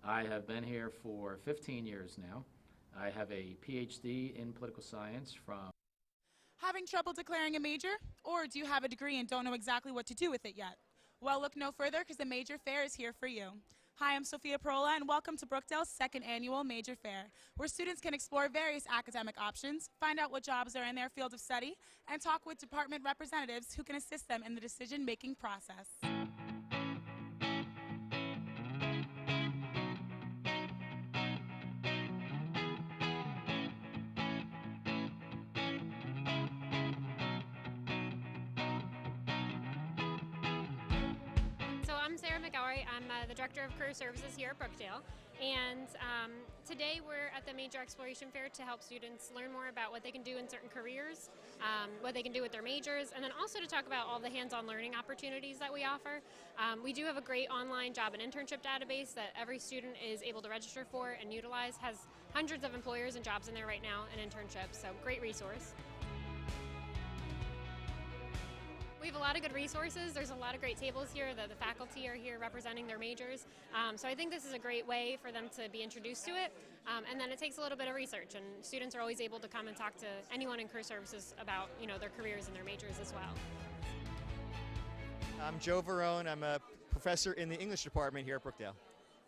I have been here for 15 years now. I have a PhD in political science from...
Having trouble declaring a major? Or do you have a degree and don't know exactly what to do with it yet? Well, look no further because the Major Fair is here for you. Hi, I'm Sophia Perola, and welcome to Brookdale's second annual Major Fair, where students can explore various academic options, find out what jobs are in their field of study, and talk with department representatives who can assist them in the decision-making process.
I'm the Director of Career Services here at Brookdale, and today we're at the Major Exploration Fair to help students learn more about what they can do in certain careers, what they can do with their majors, and then also to talk about all the hands-on learning opportunities that we offer. We do have a great online job and internship database that every student is able to register for and utilize, has hundreds of employers and jobs in there right now and internships, so great resource. We have a lot of good resources. There's a lot of great tables here. The faculty are here representing their majors. So I think this is a great way for them to be introduced to it. And then it takes a little bit of research, and students are always able to come and talk to anyone in career services about their careers and their majors as well.
I'm Joe Verone. I'm a professor in the English department here at Brookdale.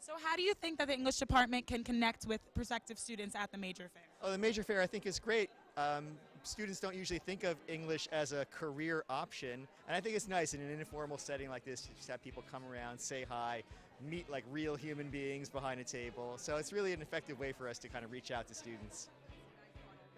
So how do you think that the English department can connect with prospective students at the Major Fair?
Oh, the Major Fair I think is great. Students don't usually think of English as a career option, and I think it's nice in an informal setting like this to just have people come around, say hi, meet like real human beings behind a table. So it's really an effective way for us to kind of reach out to students.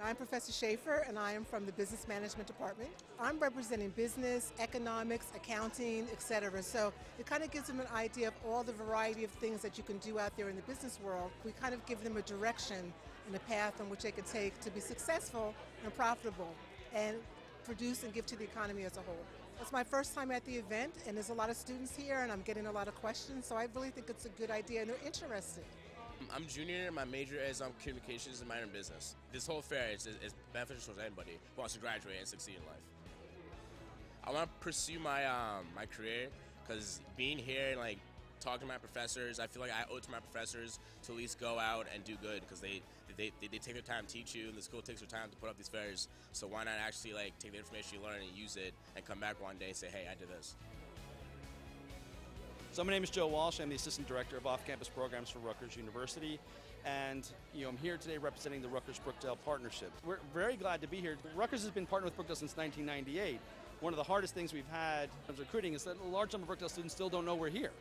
I'm Professor Schaefer, and I am from the Business Management Department. I'm representing business, economics, accounting, etc. So it kind of gives them an idea of all the variety of things that you can do out there in the business world. We kind of give them a direction and a path on which they can take to be successful and profitable and produce and give to the economy as a whole. It's my first time at the event, and there's a lot of students here, and I'm getting a lot of questions, so I really think it's a good idea, and they're interested.
I'm junior, and my major is communications and minor in business. This whole fair is beneficial to anybody who wants to graduate and succeed in life. I want to pursue my my career, because being here and talking to my professors, I feel like I owe it to my professors to at least go out and do good, because they take their time to teach you, and the school takes their time to put up these fairs. So why not actually take the information you learn and use it, and come back one day and say, hey, I did this.
So my name is Joe Walsh. I'm the Assistant Director of Off-Campus Programs for Rutgers University, and I'm here today representing the Rutgers-Brookdale Partnership. We're very glad to be here. Rutgers has been partnered with Brookdale since 1998. One of the hardest things we've had in terms of recruiting is that a large number of Brookdale students still don't know we're here.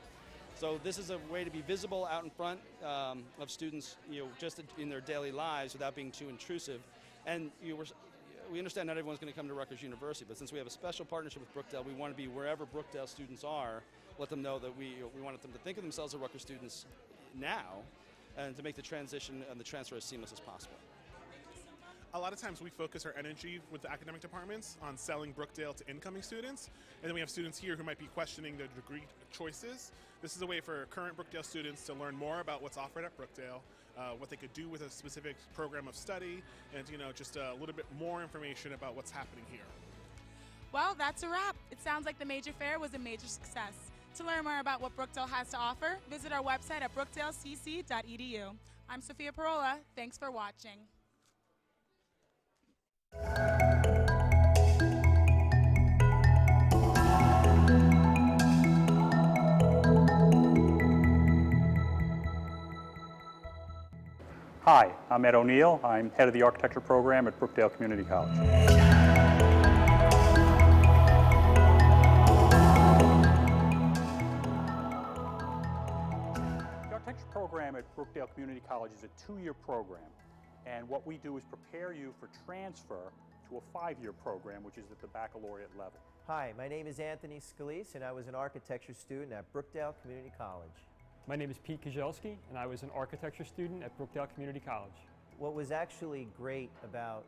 So this is a way to be visible out in front of students, just in their daily lives without being too intrusive. And we understand not everyone's going to come to Rutgers University, but since we have a special partnership with Brookdale, we want to be wherever Brookdale students are, let them know that we wanted them to think of themselves as Rutgers students now, and to make the transition and the transfer as seamless as possible.
A lot of times we focus our energy with the academic departments on selling Brookdale to incoming students, and then we have students here who might be questioning their degree choices. This is a way for current Brookdale students to learn more about what's offered at Brookdale, what they could do with a specific program of study, and just a little bit more information about what's happening here.
Well, that's a wrap. It sounds like the Major Fair was a major success. To learn more about what Brookdale has to offer, visit our website at brookdalecc.edu. I'm Sophia Parola. Thanks for watching.
Hi, I'm Ed O'Neill. I'm head of the architecture program at Brookdale Community College. The architecture program at Brookdale Community College is a 2-year program, and what we do is prepare you for transfer to a 5-year program, which is at the baccalaureate level.
Hi, my name is Anthony Scalise, and I was an architecture student at Brookdale Community College.
My name is Pete Kozelski, and I was an architecture student at Brookdale Community College.
What was actually great about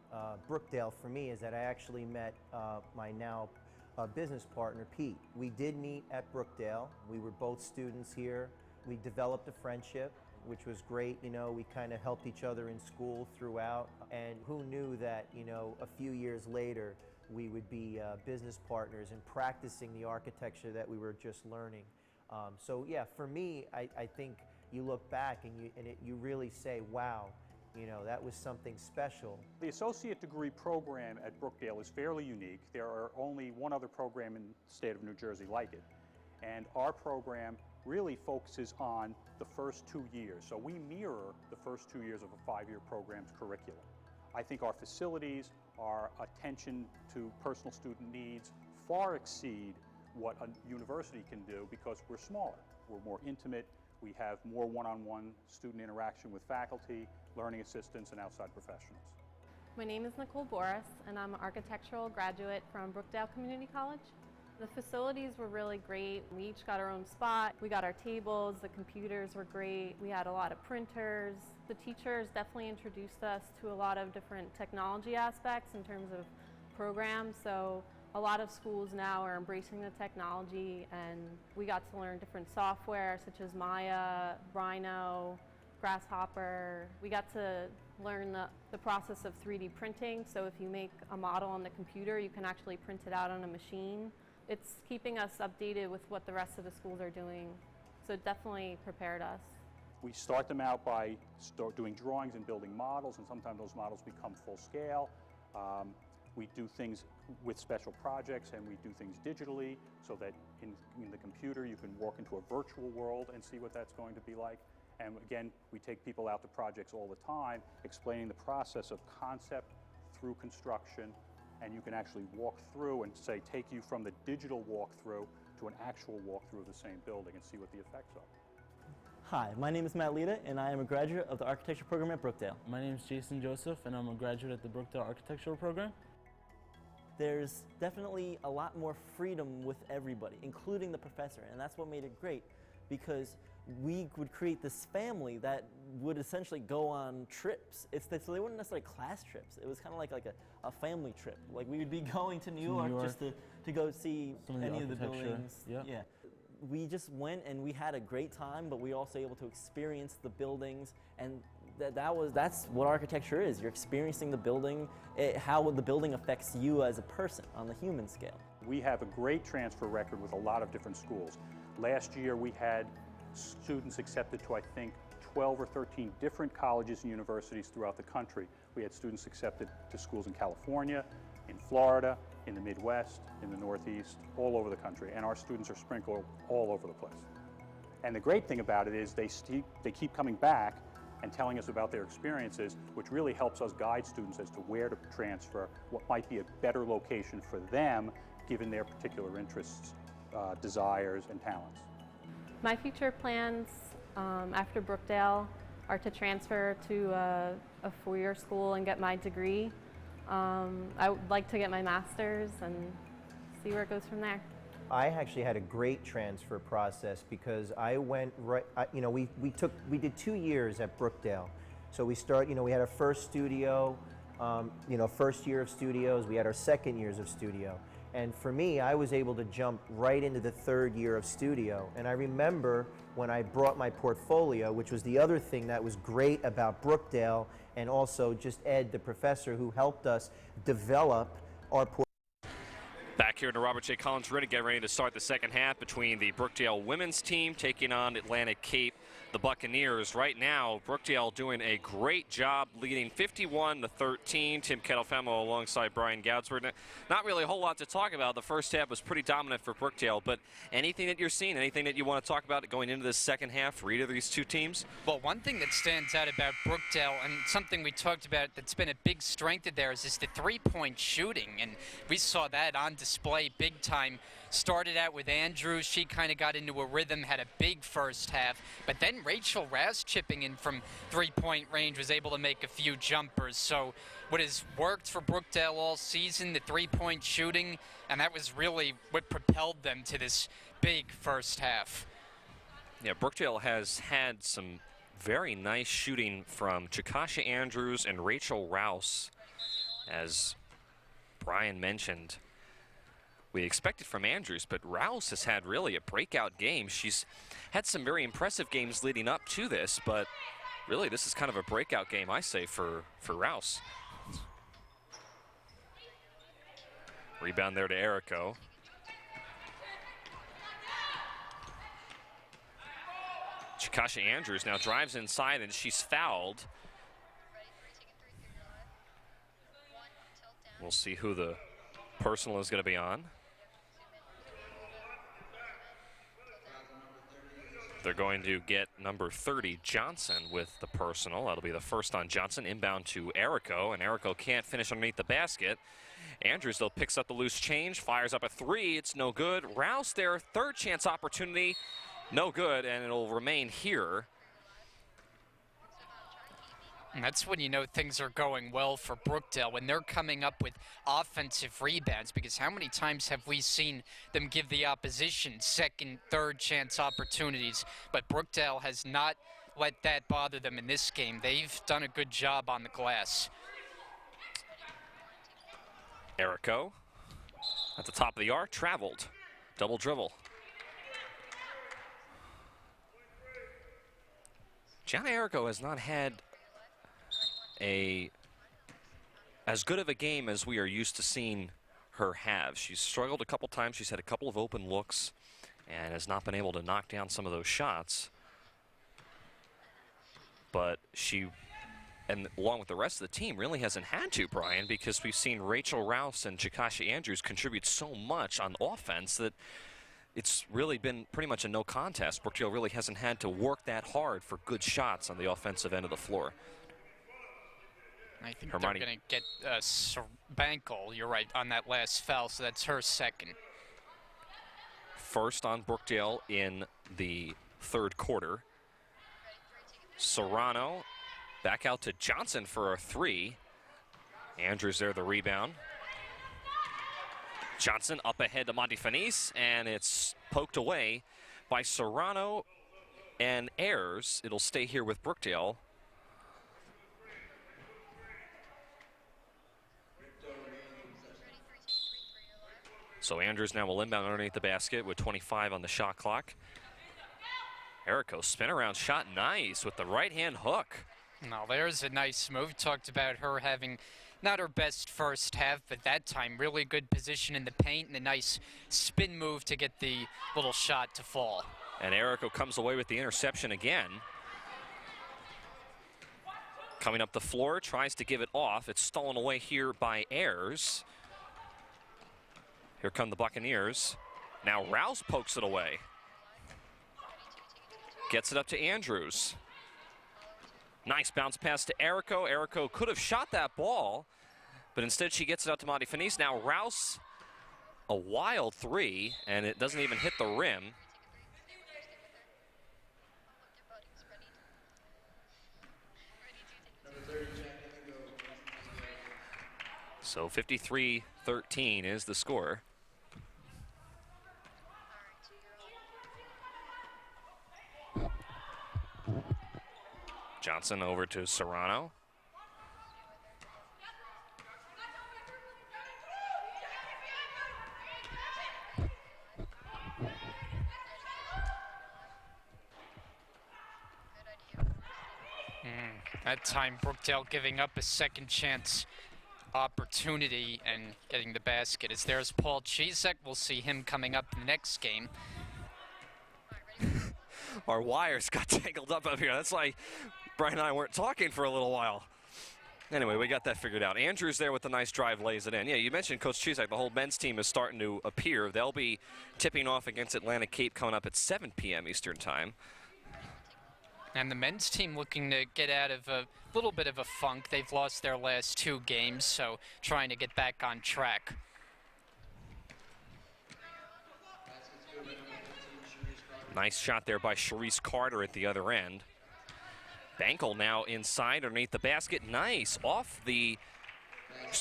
Brookdale for me is that I actually met my now business partner, Pete. We did meet at Brookdale. We were both students here. We developed a friendship, which was great. We kind of helped each other in school throughout. And who knew that, a few years later, we would be business partners and practicing the architecture that we were just learning. So yeah, for me, I think you look back and you really say, wow, that was something special.
The associate degree program at Brookdale is fairly unique. There are only one other program in the state of New Jersey like it. And our program really focuses on the first 2 years. So we mirror the first 2 years of a 5-year program's curriculum. I think our facilities, our attention to personal student needs far exceed what a university can do because we're smaller, we're more intimate, we have more one-on-one student interaction with faculty, learning assistants, and outside professionals.
My name is Nicole Boris, and I'm an architectural graduate from Brookdale Community College. The facilities were really great. We each got our own spot. We got our tables, the computers were great. We had a lot of printers. The teachers definitely introduced us to a lot of different technology aspects in terms of programs. So a lot of schools now are embracing the technology, and we got to learn different software such as Maya, Rhino, Grasshopper. We got to learn the process of 3D printing. So if you make a model on the computer, you can actually print it out on a machine. It's keeping us updated with what the rest of the schools are doing. So it definitely prepared us.
We start them out by doing drawings and building models, and sometimes those models become full scale. We do things with special projects, and we do things digitally so that in the computer you can walk into a virtual world and see what that's going to be like. And again, we take people out to projects all the time, explaining the process of concept through construction, and you can actually walk through and take you from the digital walkthrough to an actual walkthrough of the same building and see what the effects are.
Hi, my name is Matt Lita, and I am a graduate of the architecture program at Brookdale.
My name is Jason Joseph, and I'm a graduate at the Brookdale architectural program.
There's definitely a lot more freedom with everybody, including the professor, and that's what made it great, because we would create this family that would essentially go on trips. So they weren't necessarily class trips. It was kind of like a family trip. Like we would be going to New York just to go see any of the buildings. Yeah. We just went and we had a great time, but we were also able to experience the buildings, and that's what architecture is. You're experiencing the building, how the building affects you as a person on the human scale.
We have a great transfer record with a lot of different schools. Last year we had students accepted to, I think, 12 or 13 different colleges and universities throughout the country. We had students accepted to schools in California, in Florida, in the Midwest, in the Northeast, all over the country, and our students are sprinkled all over the place. And the great thing about it is they keep coming back and telling us about their experiences, which really helps us guide students as to where to transfer, what might be a better location for them, given their particular interests, desires, and talents.
My future plans after Brookdale are to transfer to a 4-year school and get my degree. I would like to get my master's and see where it goes from there.
I actually had a great transfer process because I went right. We did 2 years at Brookdale, so we had our first studio. You know, first year of studios, we had our second years of studio. And for me, I was able to jump right into the third year of studio. And I remember when I brought my portfolio, which was the other thing that was great about Brookdale, and also just Ed, the professor, who helped us develop our portfolio.
Back here in the Robert J. Collins Arena, getting ready to start the second half between the Brookdale women's team taking on Atlantic Cape, the Buccaneers. Right now, Brookdale doing a great job leading 51-13. Tim Kettlefemo alongside Brian Goudsberg. Not really a whole lot to talk about. The first half was pretty dominant for Brookdale, but anything that you're seeing, anything that you want to talk about going into this second half for either of these two teams?
Well, one thing that stands out about Brookdale, and something we talked about that's been a big strength of theirs, is the three-point shooting, and we saw that on display big time. Started out with Andrews. She kind of got into a rhythm, had a big first half. But then Rachel Rouse chipping in from three-point range was able to make a few jumpers. So what has worked for Brookdale all season, the three-point shooting, and that was really what propelled them to this big first half.
Yeah, Brookdale has had some very nice shooting from Chakasha Andrews and Rachel Rouse. As Brian mentioned, we expected from Andrews, but Rouse has had really a breakout game. She's had some very impressive games leading up to this, but really this is kind of a breakout game, I say, for Rouse. Rebound there to Errico. Chakasha Andrews now drives inside, and she's fouled. We'll see who the personal is going to be on. They're going to get number 30, Johnson, with the personal. That'll be the first on Johnson. Inbound to Errico, and Errico can't finish underneath the basket. Andrews, though, picks up the loose change, fires up a three. It's no good. Rouse there, third chance opportunity. No good, and it'll remain here.
And that's when you know things are going well for Brookdale, when they're coming up with offensive rebounds, because how many times have we seen them give the opposition second, third chance opportunities? But Brookdale has not let that bother them in this game. They've done a good job on the glass.
Errico at the top of the arc, traveled. Double dribble. Gianna Errico has not had as good of a game as we are used to seeing her have. She's struggled a couple times. She's had a couple of open looks and has not been able to knock down some of those shots. But she, and along with the rest of the team, really hasn't had to, Brian, because we've seen Rachel Rouse and Chakasha Andrews contribute so much on offense that it's really been pretty much a no contest. Brookdale really hasn't had to work that hard for good shots on the offensive end of the floor.
I think
Hermione.
they're going to get Bankel, you're right, on that last foul, so that's her second.
First on Brookdale in the third quarter. Serrano back out to Johnson for a three. Andrews there, the rebound. Johnson up ahead to Montefinis, and it's poked away by Serrano and Ayers. It'll stay here with Brookdale. So Andrews now will inbound underneath the basket with 25 on the shot clock. Errico spin around shot, nice with the right hand hook.
Now there's a nice move. Talked about her having not her best first half, but that time really good position in the paint and a nice spin move to get the little shot to fall.
And Errico comes away with the interception again. Coming up the floor, tries to give it off. It's stolen away here by Ayers. Here come the Buccaneers. Now Rouse pokes it away. Gets it up to Andrews. Nice bounce pass to Errico. Errico could have shot that ball, but instead she gets it out to Montefinis. Now Rouse, a wild three, and it doesn't even hit the rim. So 53-13 is the score. Johnson over to Serrano.
That time, Brookdale giving up a second chance opportunity and getting the basket. As there's Paul Chizek. We'll see him coming up in the next game.
Our wires got tangled up here. That's why Brian and I weren't talking for a little while. Anyway, we got that figured out. Andrews there with the nice drive, lays it in. Yeah, you mentioned Coach Chizek. The whole men's team is starting to appear. They'll be tipping off against Atlantic Cape coming up at 7 p.m. Eastern Time.
And the men's team looking to get out of a little bit of a funk. They've lost their last 2 games, so trying to get back on track.
Nice shot there by Charisse Carter at the other end. Bankel now inside underneath the basket. Nice off the...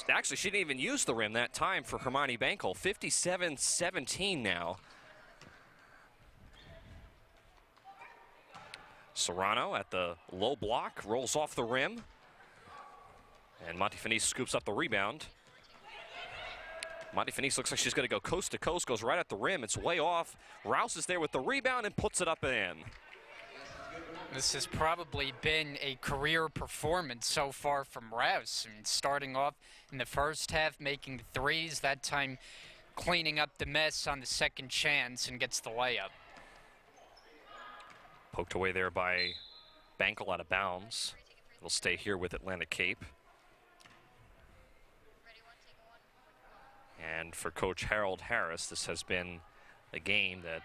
Actually, she didn't even use the rim that time for Hermione Bankel. 57-17 now. Serrano at the low block, rolls off the rim. And Monty Fenice scoops up the rebound. Monty Fenice looks like she's going to go coast to coast, goes right at the rim. It's way off. Rouse is there with the rebound and puts it up and in.
This has probably been a career performance so far from Rouse. I mean, starting off in the first half, making the threes, that time cleaning up the mess on the second chance and gets the layup.
Poked away there by Bankel out of bounds. It'll stay here with Atlantic Cape. And for Coach Harold Harris, this has been a game that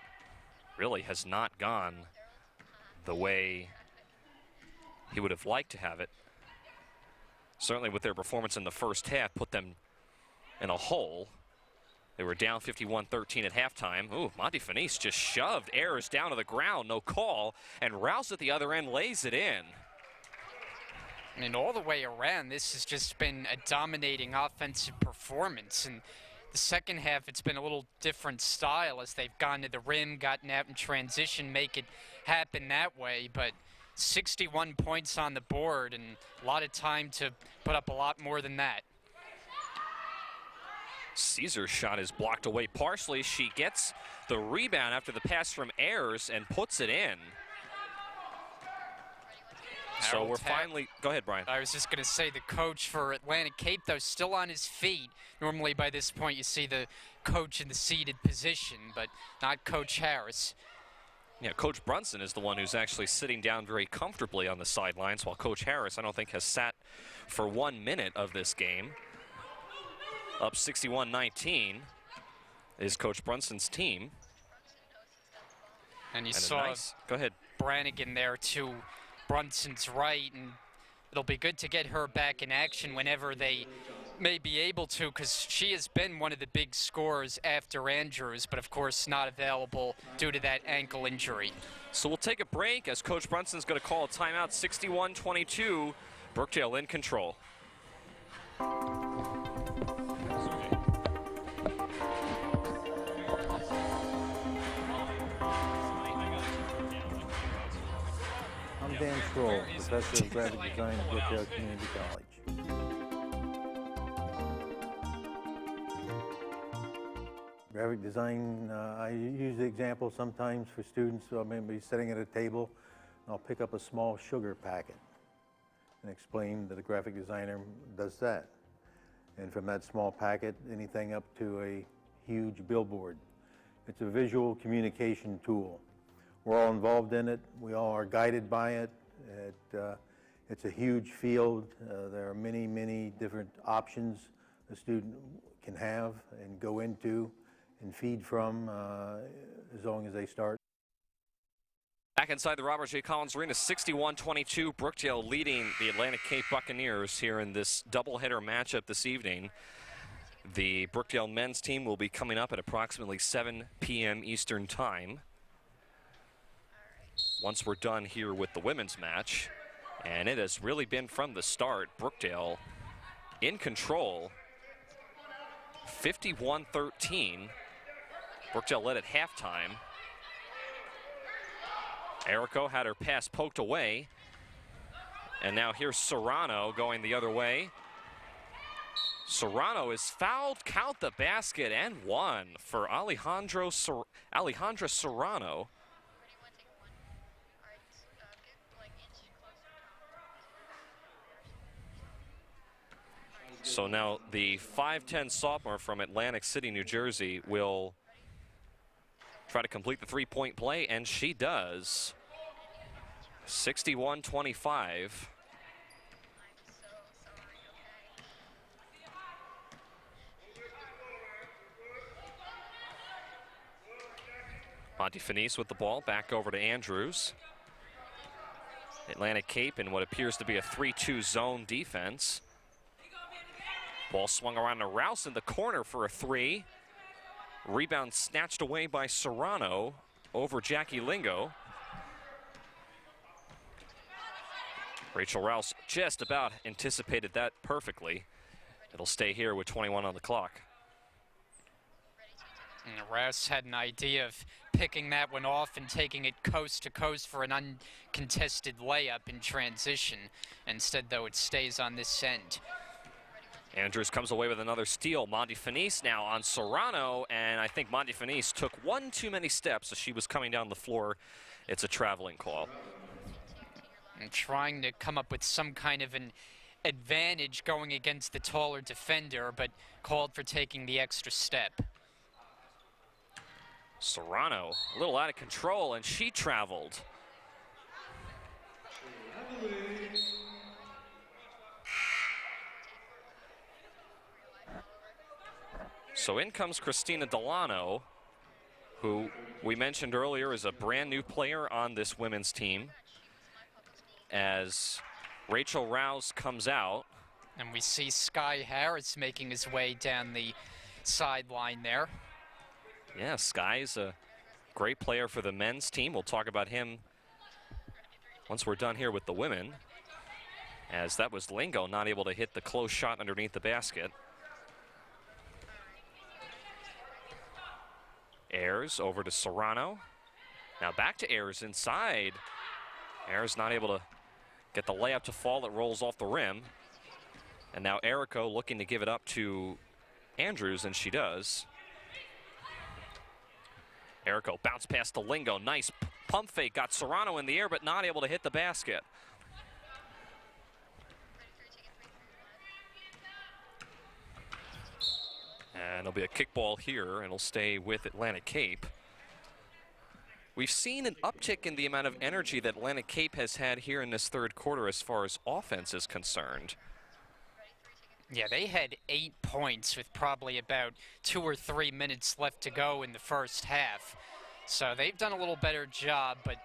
really has not gone the way he would have liked to have it. Certainly with their performance in the first half, put them in a hole. They were down 51-13 at halftime. Ooh, Monty Fenice just shoved Ayers down to the ground, no call, and Rouse at the other end lays it in.
I mean, all the way around, this has just been a dominating offensive performance. And the second half, it's been a little different style as they've gone to the rim, gotten out in transition, make it happen that way. But 61 points on the board and a lot of time to put up a lot more than that.
Caesar's shot is blocked away partially. She gets the rebound after the pass from Ayers and puts it in. So we're finally, go ahead, Brian.
I was just going to say the coach for Atlantic Cape, though, still on his feet. Normally by this point you see the coach in the seated position, but not Coach Harris.
Yeah, Coach Brunson is the one who's actually sitting down very comfortably on the sidelines, while Coach Harris, I don't think, has sat for 1 minute of this game. Up 61-19 is Coach Brunson's team.
And you saw
go ahead.
Brannigan there to Brunson's right, and it'll be good to get her back in action whenever they may be able to, because she has been one of the big scorers after Andrews, but of course not available due to that ankle injury.
So we'll take a break as Coach Brunson's going to call a timeout. 61-22, Brookdale in control.
I'm Dan Schroll, Professor of Graphic Design at Brookdale Community College. Graphic design, I use the example sometimes for students. So I may be sitting at a table, and I'll pick up a small sugar packet and explain that a graphic designer does that. And from that small packet, anything up to a huge billboard. It's a visual communication tool. We're all involved in it. We all are guided by it. It's a huge field. There are many, many different options a student can have and go into and feed from as long as they start.
Back inside the Robert J. Collins Arena, 61-22, Brookdale leading the Atlantic Cape Buccaneers here in this doubleheader matchup this evening. The Brookdale men's team will be coming up at approximately 7 p.m. Eastern Time. Once we're done here with the women's match, and it has really been from the start, Brookdale in control, 51-13. Brookdale led at halftime. Errico had her pass poked away, and now here's Serrano going the other way. Serrano is fouled, count the basket, and one for Alejandra Serrano. So now the 5'10 sophomore from Atlantic City, New Jersey will try to complete the three-point play, and she does. 61-25. Monty Fenice with the ball, back over to Andrews. Atlantic Cape in what appears to be a 3-2 zone defense. Ball swung around to Rouse in the corner for a three. Rebound snatched away by Serrano over Jackie Lingo. Rachel Rouse just about anticipated that perfectly. It'll stay here with 21 on the clock.
And Rouse had an idea of picking that one off and taking it coast to coast for an uncontested layup in transition. Instead, though, it stays on this end.
Andrews comes away with another steal. Monty Fenice now on Serrano, and I think Monty Fenice took one too many steps as she was coming down the floor. It's a traveling call.
And trying to come up with some kind of an advantage going against the taller defender, but called for taking the extra step.
Serrano a little out of control, and she traveled. So in comes Christina Delano, who we mentioned earlier is a brand new player on this women's team, as Rachel Rouse comes out.
And we see Sky Harris making his way down the sideline there.
Yeah, Sky's a great player for the men's team. We'll talk about him once we're done here with the women, as that was Lingo not able to hit the close shot underneath the basket. Ayers over to Serrano. Now back to Ayers inside. Ayers not able to get the layup to fall. It rolls off the rim. And now Errico looking to give it up to Andrews, and she does. Errico bounce pass to Lingo. Nice pump fake. Got Serrano in the air, but not able to hit the basket. And it'll be a kickball here, and it'll stay with Atlantic Cape. We've seen an uptick in the amount of energy that Atlantic Cape has had here in this third quarter as far as offense is concerned.
Yeah, they had 8 points with probably about 2 or 3 minutes left to go in the first half. So they've done a little better job, but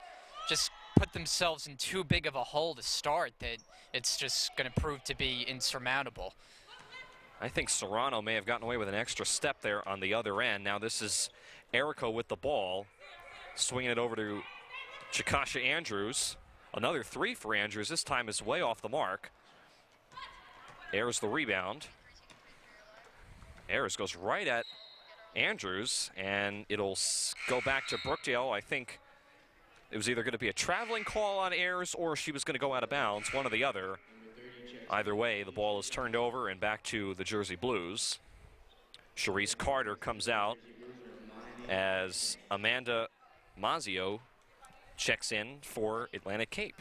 just put themselves in too big of a hole to start that it's just going to prove to be insurmountable.
I think Serrano may have gotten away with an extra step there on the other end. Now this is Errico with the ball, swinging it over to Chikasha Andrews. Another three for Andrews. This time is way off the mark. Ayers the rebound. Ayers goes right at Andrews, and it'll go back to Brookdale. I think it was either going to be a traveling call on Ayers or she was going to go out of bounds, one or the other. Either way, the ball is turned over and back to the Jersey Blues. Charisse Carter comes out as Amanda Mazio checks in for Atlantic Cape.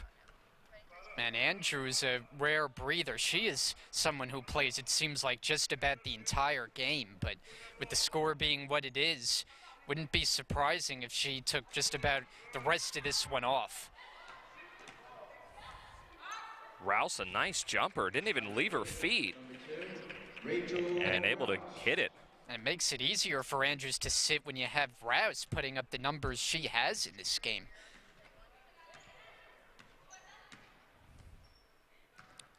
And Andrews, a rare breather. She is someone who plays, it seems like, just about the entire game. But with the score being what it is, wouldn't be surprising if she took just about the rest of this one off.
Rouse, a nice jumper. Didn't even leave her feet. And able to hit it.
And it makes it easier for Andrews to sit when you have Rouse putting up the numbers she has in this game.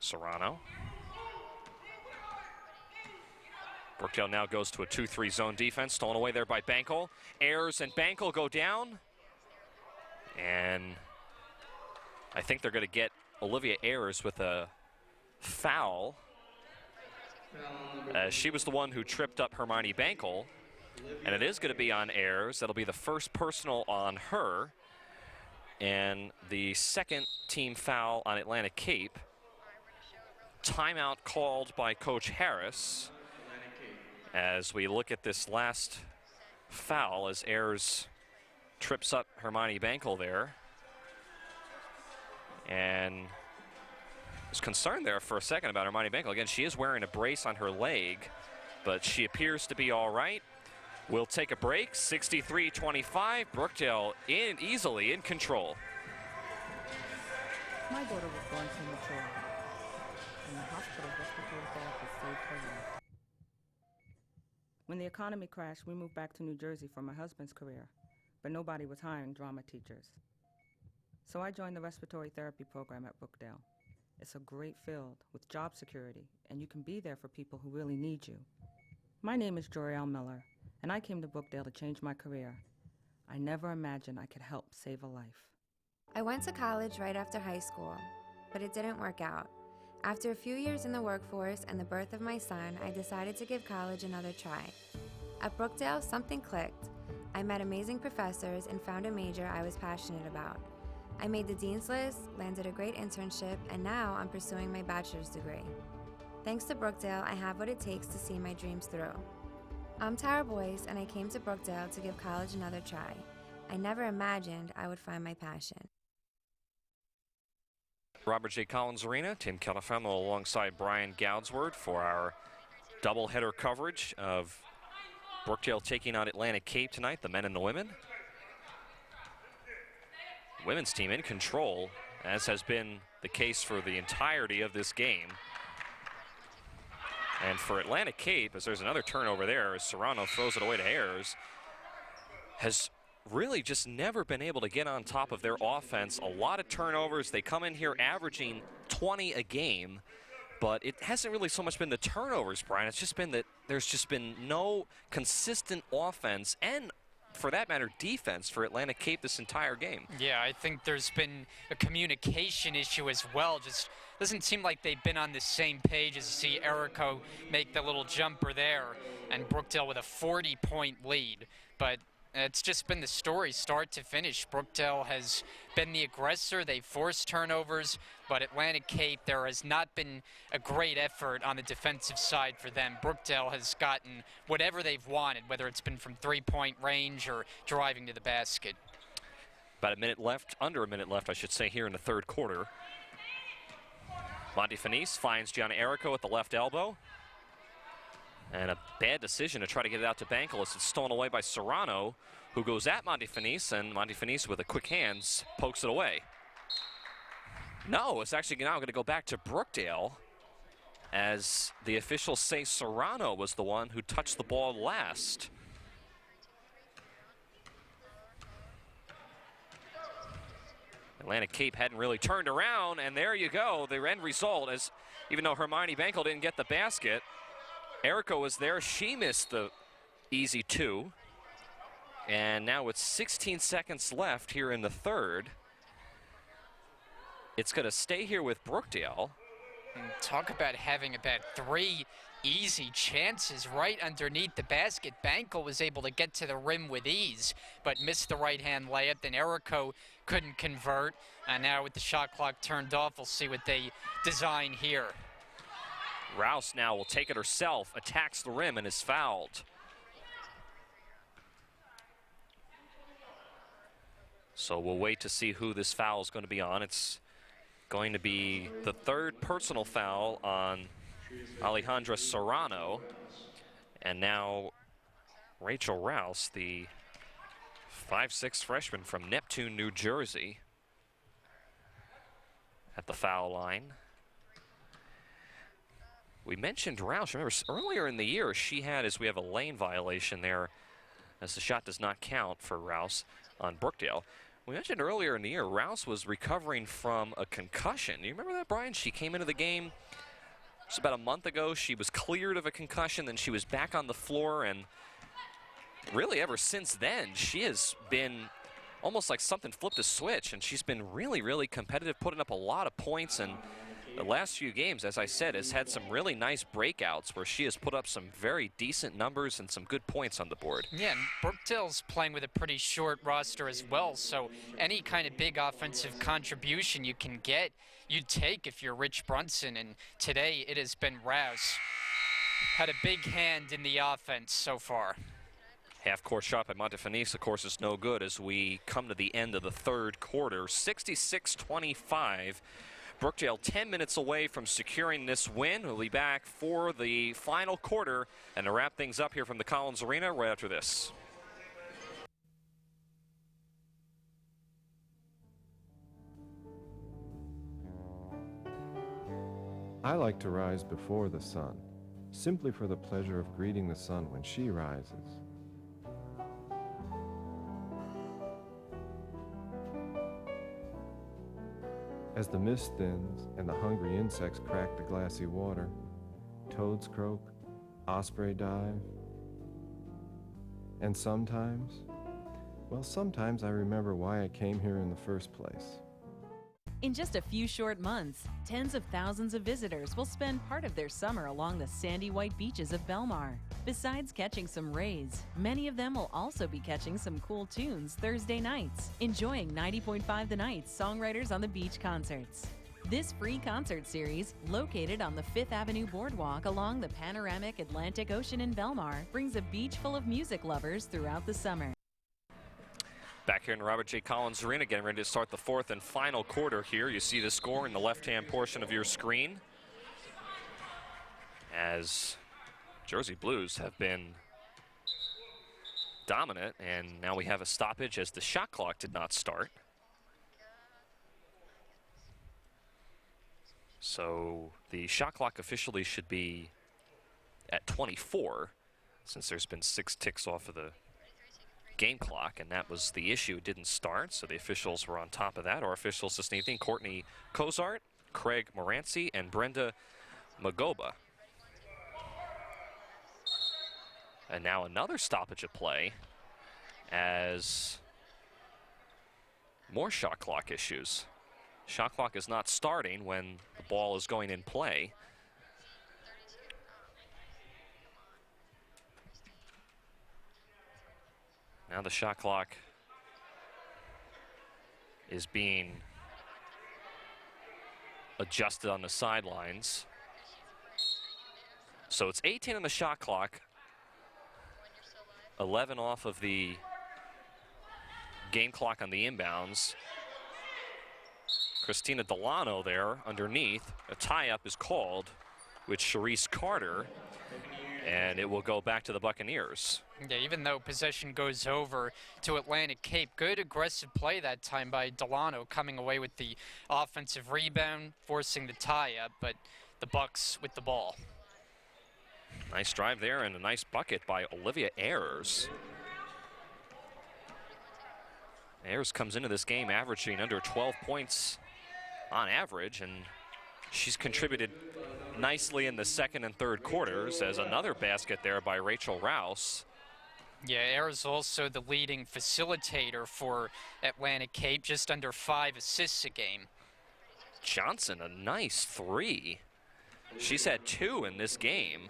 Serrano. Brookdale now goes to a 2-3 zone defense, stolen away there by Bankel. Ayers and Bankel go down. And I think they're going to get Olivia Ayers with a foul. She was the one who tripped up Hermione Bankel. And it is going to be on Ayers. That'll be the first personal on her. And the second team foul on Atlantic Cape. Timeout called by Coach Harris as we look at this last foul as Ayers trips up Hermione Bankel there. And was concerned there for a second about Armani Bankel. Again, she is wearing a brace on her leg, but she appears to be all right. We'll take a break. 63-25. Brookdale easily in control.
My daughter was born premature. In the hospital, respiratory therapist saved her life. When the economy crashed, we moved back to New Jersey for my husband's career, but nobody was hiring drama teachers. So I joined the respiratory therapy program at Brookdale. It's a great field with job security, and you can be there for people who really need you. My name is Joriel Miller, and I came to Brookdale to change my career. I never imagined I could help save a life.
I went to college right after high school, but it didn't work out. After a few years in the workforce and the birth of my son, I decided to give college another try. At Brookdale, something clicked. I met amazing professors and found a major I was passionate about. I made the dean's list, landed a great internship, and now I'm pursuing my bachelor's degree. Thanks to Brookdale, I have what it takes to see my dreams through. I'm Tara Boyce, and I came to Brookdale to give college another try. I never imagined I would find my passion.
Robert J. Collins Arena, Tim Kelafemo alongside Brian Goudsword for our doubleheader coverage of Brookdale taking on Atlantic Cape tonight, the men and the women. Women's team in control, as has been the case for the entirety of this game. And for Atlantic Cape, as there's another turnover there, as Serrano throws it away to Ayers, has really just never been able to get on top of their offense. A lot of turnovers. They come in here averaging 20 a game, but it hasn't really so much been the turnovers, Brian. It's just been that there's just been no consistent offense and, for that matter, defense for Atlantic Cape this entire game.
Yeah, I think there's been a communication issue as well. Just doesn't seem like they've been on the same page. As you see Erico make the little jumper there, and Brookdale with a 40-point lead. But it's just been the story start to finish. Brookdale has been the aggressor. They've forced turnovers, but Atlantic Cape, there has not been a great effort on the defensive side for them. Brookdale has gotten whatever they've wanted, whether it's been from three-point range or driving to the basket.
About a minute left, under a minute left, I should say, here in the third quarter. Monty Fenice finds Gianna Erico at the left elbow. And a bad decision to try to get it out to Bankel as it's stolen away by Serrano, who goes at Monty Fenice, and Monty Fenice with a quick hands pokes it away. No, it's actually now going to go back to Brookdale, as the officials say Serrano was the one who touched the ball last. Atlantic Cape hadn't really turned around, and there you go. The end result is, even though Hermione Bankel didn't get the basket, Erico was there. She missed the easy two. And now with 16 seconds left here in the third, it's going to stay here with Brookdale.
And talk about having about 3 easy chances right underneath the basket. Bankel was able to get to the rim with ease, but missed the right-hand layup. Then Erico couldn't convert. And now with the shot clock turned off, we'll see what they design here.
Rouse now will take it herself, attacks the rim, and is fouled. So we'll wait to see who this foul is going to be on. It's going to be the third personal foul on Alejandra Serrano. And now Rachel Rouse, the 5'6" freshman from Neptune, New Jersey, at the foul line. We mentioned Rouse. Remember, earlier in the year, she had, as we have a lane violation there, as the shot does not count for Rouse on Brookdale. We mentioned earlier in the year, Rouse was recovering from a concussion. Do you remember that, Brian? She came into the game just about a month ago. She was cleared of a concussion, then she was back on the floor, and really ever since then, she has been almost like something flipped a switch, and she's been really, really competitive, putting up a lot of points, and the last few games, as I said, has had some really nice breakouts where she has put up some very decent numbers and some good points on the board.
Yeah, and Brookdale's playing with a pretty short roster as well, so any kind of big offensive contribution you can get, you'd take if you're Rich Brunson, and today it has been Rouse. Had a big hand in the offense so far.
Half-court shot by Montefenice, of course, is no good as we come to the end of the third quarter. 66-25. Brookdale 10 minutes away from securing this win. We'll be back for the final quarter and to wrap things up here from the Collins Arena right after this.
I like to rise before the sun, simply for the pleasure of greeting the sun when she rises. As the mist thins and the hungry insects crack the glassy water, toads croak, osprey dive, and sometimes, well, sometimes I remember why I came here in the first place.
In just a few short months, tens of thousands of visitors will spend part of their summer along the sandy white beaches of Belmar. Besides catching some rays, many of them will also be catching some cool tunes Thursday nights, enjoying 90.5 The Nights Songwriters on the Beach concerts. This free concert series, located on the 5th Avenue Boardwalk along the panoramic Atlantic Ocean in Belmar, brings a beach full of music lovers throughout the summer.
Back here in Robert J. Collins Arena, getting ready to start the fourth and final quarter here. You see the score in the left-hand portion of your screen, as Jersey Blues have been dominant, and now we have a stoppage as the shot clock did not start. So the shot clock officially should be at 24, since there's been 6 ticks off of the game clock, and that was the issue. It didn't start, so the officials were on top of that. Our officials this evening: Courtney Cozart, Craig Moranci, and Brenda Magoba. And now another stoppage of play as more shot clock issues. Shot clock is not starting when the ball is going in play. Now the shot clock is being adjusted on the sidelines. So it's 18 on the shot clock, 11 off of the game clock on the inbounds. Christina Delano there underneath. A tie-up is called with Charisse Carter, and it will go back to the Buccaneers.
Yeah, even though possession goes over to Atlantic Cape, good aggressive play that time by Delano, coming away with the offensive rebound, forcing the tie-up, but the Bucks with the ball.
Nice drive there and a nice bucket by Olivia Ayers. Ayers comes into this game averaging under 12 points on average, and she's contributed nicely in the second and third quarters, as another basket there by Rachel Rouse.
Yeah, Ayers also the leading facilitator for Atlantic Cape, just under 5 assists a game.
Johnson, a nice 3. She's had 2 in this game.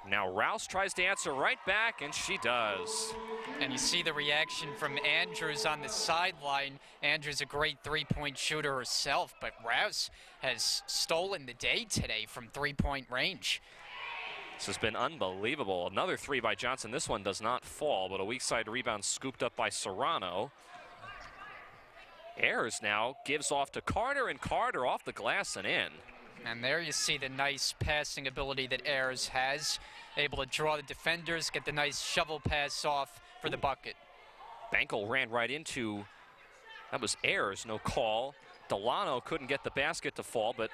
Now Rouse tries to answer right back, and she does.
And you see the reaction from Andrews on the sideline. Andrews a great three-point shooter herself, but Rouse has stolen the day today from three-point range.
This has been unbelievable. Another 3 by Johnson. This one does not fall, but a weak side rebound scooped up by Serrano. Ayers now gives off to Carter, and Carter off the glass and in.
And there you see the nice passing ability that Ayers has. Able to draw the defenders, get the nice shovel pass off for the bucket.
Bankel ran right into, that was Ayers, no call. Delano couldn't get the basket to fall, but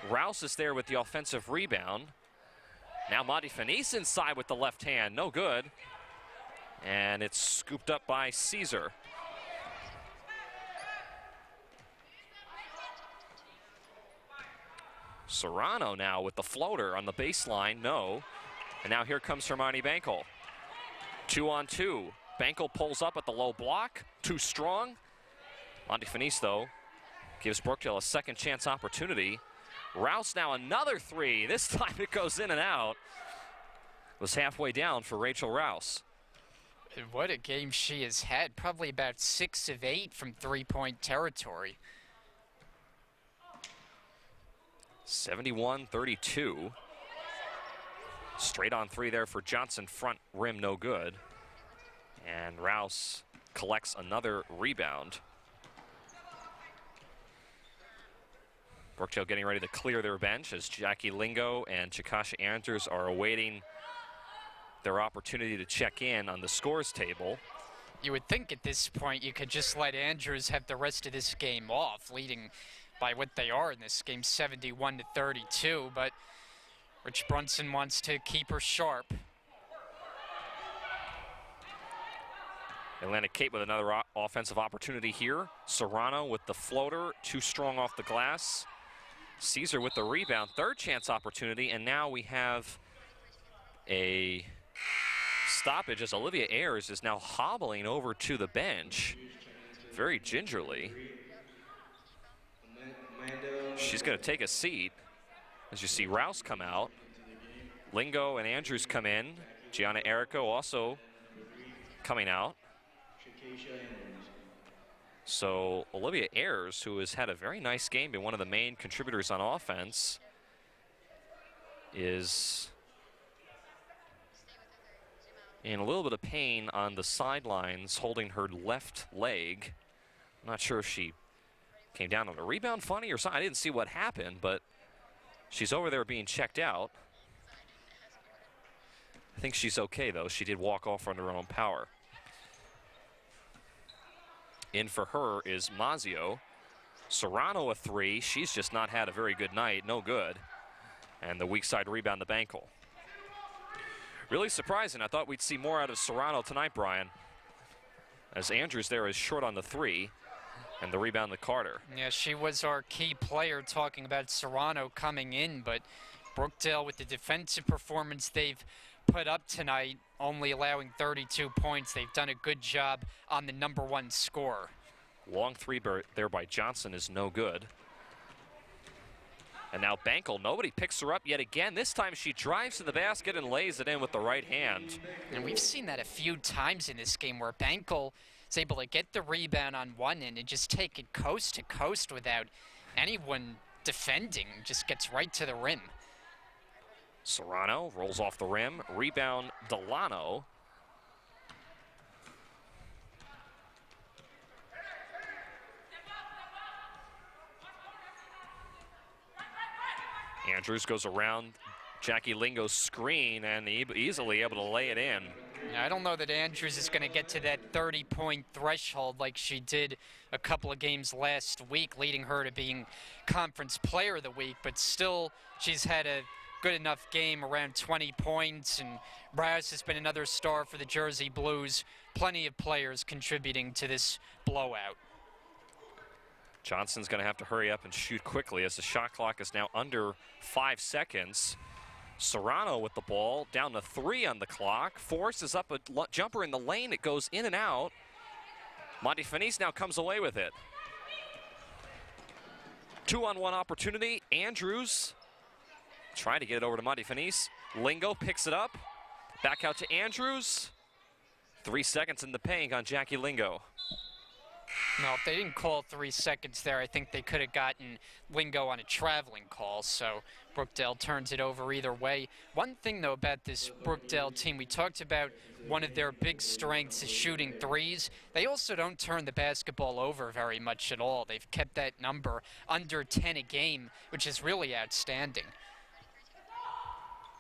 Rouse is there with the offensive rebound. Now Monty Fenice inside with the left hand, no good. And it's scooped up by Caesar. Serrano now with the floater on the baseline, no. And now here comes Hermione Bankel. 2-on-2. Bankel pulls up at the low block, too strong. Monty Fenice, though, gives Brookdale a second chance opportunity. Rouse now another 3. This time it goes in and out. Was halfway down for Rachel Rouse.
What a game she has had. Probably about 6 of 8 from three-point territory.
71-32. Straight on 3 there for Johnson, front rim no good. And Rouse collects another rebound. Brookdale getting ready to clear their bench as Jackie Lingo and Chikasha Andrews are awaiting their opportunity to check in on the scores table.
You would think at this point you could just let Andrews have the rest of this game off, leading by what they are in this game, 71-32, but Rich Brunson wants to keep her sharp.
Atlantic Cape with another offensive opportunity here. Serrano with the floater, too strong off the glass. Caesar with the rebound, third chance opportunity, and now we have a stoppage as Olivia Ayers is now hobbling over to the bench very gingerly. She's going to take a seat as you see Rouse come out. Lingo and Andrews come in. Gianna Errico also coming out. So Olivia Ayers, who has had a very nice game, been one of the main contributors on offense, is in a little bit of pain on the sidelines, holding her left leg. I'm not sure if she came down on a rebound funny or something. I didn't see what happened, but she's over there being checked out. I think she's okay, though. She did walk off on her own power. In for her is Mazio. Serrano a three. She's just not had a very good night. No good. And the weak side rebound to Bankel. Really surprising. I thought we'd see more out of Serrano tonight, Brian. As Andrews there is short on the three. And the rebound to Carter.
Yeah, she was our key player, talking about Serrano coming in, but Brookdale, with the defensive performance they've put up tonight, only allowing 32 points. They've done a good job on the #1 scorer.
Long three there by Johnson is no good. And now Bankel, nobody picks her up yet again. This time she drives to the basket and lays it in with the right hand.
And we've seen that a few times in this game where Bankel is able to get the rebound on one end and just take it coast to coast without anyone defending, just gets right to the rim.
Serrano rolls off the rim. Rebound, Delano. Andrews goes around Jackie Lingo's screen and easily able to lay it in.
I don't know that Andrews is going to get to that 30-point threshold like she did a couple of games last week, leading her to being Conference Player of the Week, but still she's had a good enough game, around 20 points, and Rouse has been another star for the Jersey Blues. Plenty of players contributing to this blowout.
Johnson's going to have to hurry up and shoot quickly as the shot clock is now under 5 seconds. Serrano with the ball, down to 3 on the clock. Forces up a jumper in the lane. It goes in and out. Montefinis now comes away with it. 2-on-1 opportunity. Andrews trying to get it over to Montefinis. Lingo picks it up. Back out to Andrews. 3 seconds in the paint on Jackie Lingo.
No, if they didn't call 3 seconds there, I think they could have gotten Lingo on a traveling call, so Brookdale turns it over either way. One thing, though, about this Brookdale team, we talked about one of their big strengths is shooting threes. They also don't turn the basketball over very much at all. They've kept that number under 10 a game, which is really outstanding.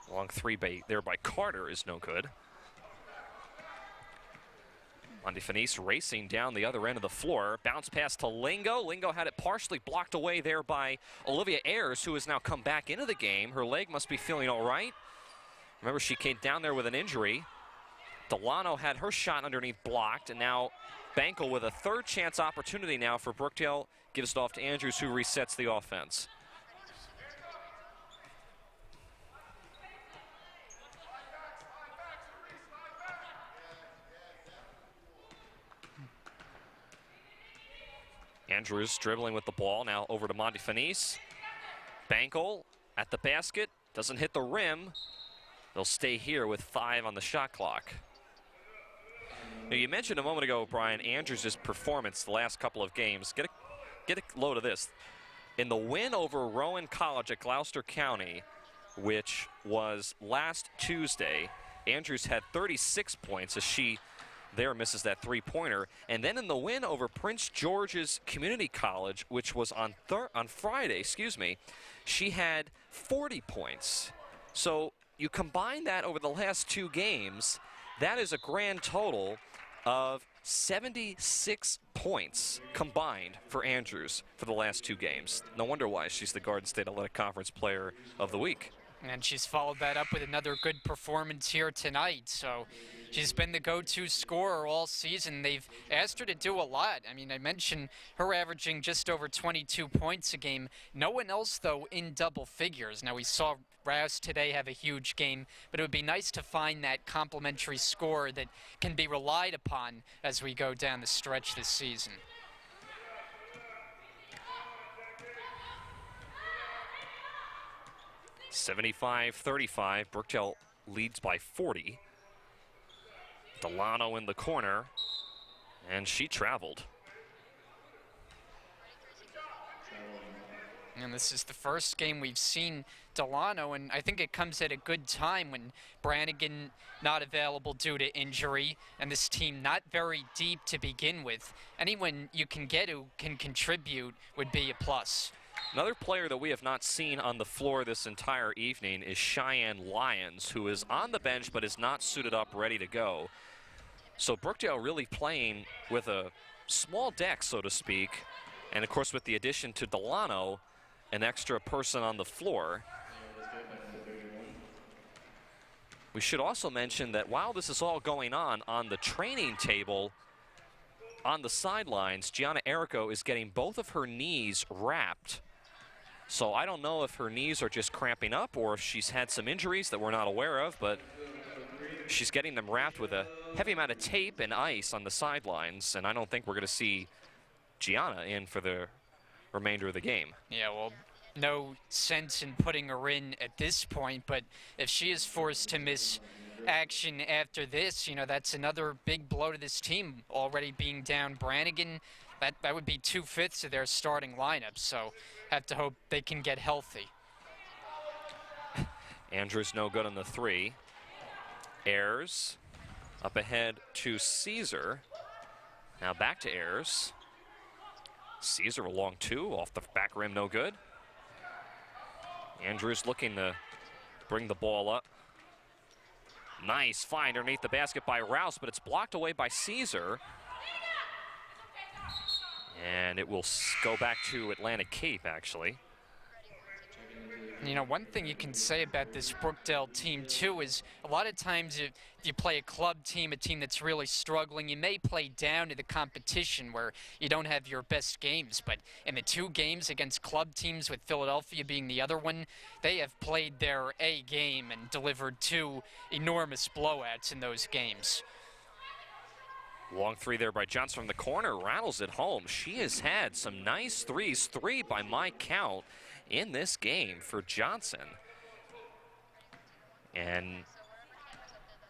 Long three there by Carter is no good. Montefinis racing down the other end of the floor. Bounce pass to Lingo. Lingo had it partially blocked away there by Olivia Ayers, who has now come back into the game. Her leg must be feeling all right. Remember, she came down there with an injury. Delano had her shot underneath blocked, and now Bankel with a third chance opportunity now for Brookdale. Gives it off to Andrews, who resets the offense. Andrews dribbling with the ball, now over to Montefinis. Bankel at the basket, doesn't hit the rim. They'll stay here with 5 on the shot clock. Now, you mentioned a moment ago, Brian, Andrews' performance the last couple of games. Get a load of this. In the win over Rowan College at Gloucester County, which was last Tuesday, Andrews had 36 points as she there misses that three-pointer. And then in the win over Prince George's Community College, which was on Friday, she had 40 points. So you combine that over the last two games, that is a grand total of 76 points combined for Andrews for the last two games. No wonder why she's the Garden State Athletic Conference Player of the Week.
And she's followed that up with another good performance here tonight. So she's been the go-to scorer all season. They've asked her to do a lot. I mean, I mentioned her averaging just over 22 points a game. No one else, though, in double figures. Now, we saw Rouse today have a huge game, but it would be nice to find that complementary scorer that can be relied upon as we go down the stretch this season.
(75-35). Brookdale leads by 40. Delano in the corner, and she traveled.
And this is the first game we've seen Delano, and I think it comes at a good time when Brannigan not available due to injury, and this team not very deep to begin with. Anyone you can get who can contribute would be a plus.
Another player that we have not seen on the floor this entire evening is Cheyenne Lyons, who is on the bench but is not suited up, ready to go. So Brookdale really playing with a small deck, so to speak, and of course with the addition to Delano, an extra person on the floor. We should also mention that while this is all going on the training table, on the sidelines, Gianna Errico is getting both of her knees wrapped. So I don't know if her knees are just cramping up or if she's had some injuries that we're not aware of, but she's getting them wrapped with a heavy amount of tape and ice on the sidelines, and I don't think we're going to see Gianna in for the remainder of the game.
Yeah, well, no sense in putting her in at this point, but if she is forced to miss action after this, you know, that's another big blow to this team, already being down Brannigan. That would be 2/5 of their starting lineup, so have to hope they can get healthy.
Andrews no good on the three. Ayers up ahead to Caesar. Now back to Ayers. Caesar a long two off the back rim, no good. Andrews looking to bring the ball up. Nice find underneath the basket by Rouse, but it's blocked away by Caesar. And it will go back to Atlantic Cape, actually.
You know, one thing you can say about this Brookdale team, too, is a lot of times if you play a club team, a team that's really struggling, you may play down to the competition where you don't have your best games. But in the two games against club teams, with Philadelphia being the other one, they have played their A game and delivered two enormous blowouts in those games.
Long three there by Johnson from the corner, rattles it home. She has had some nice threes, three by my count in this game for Johnson. And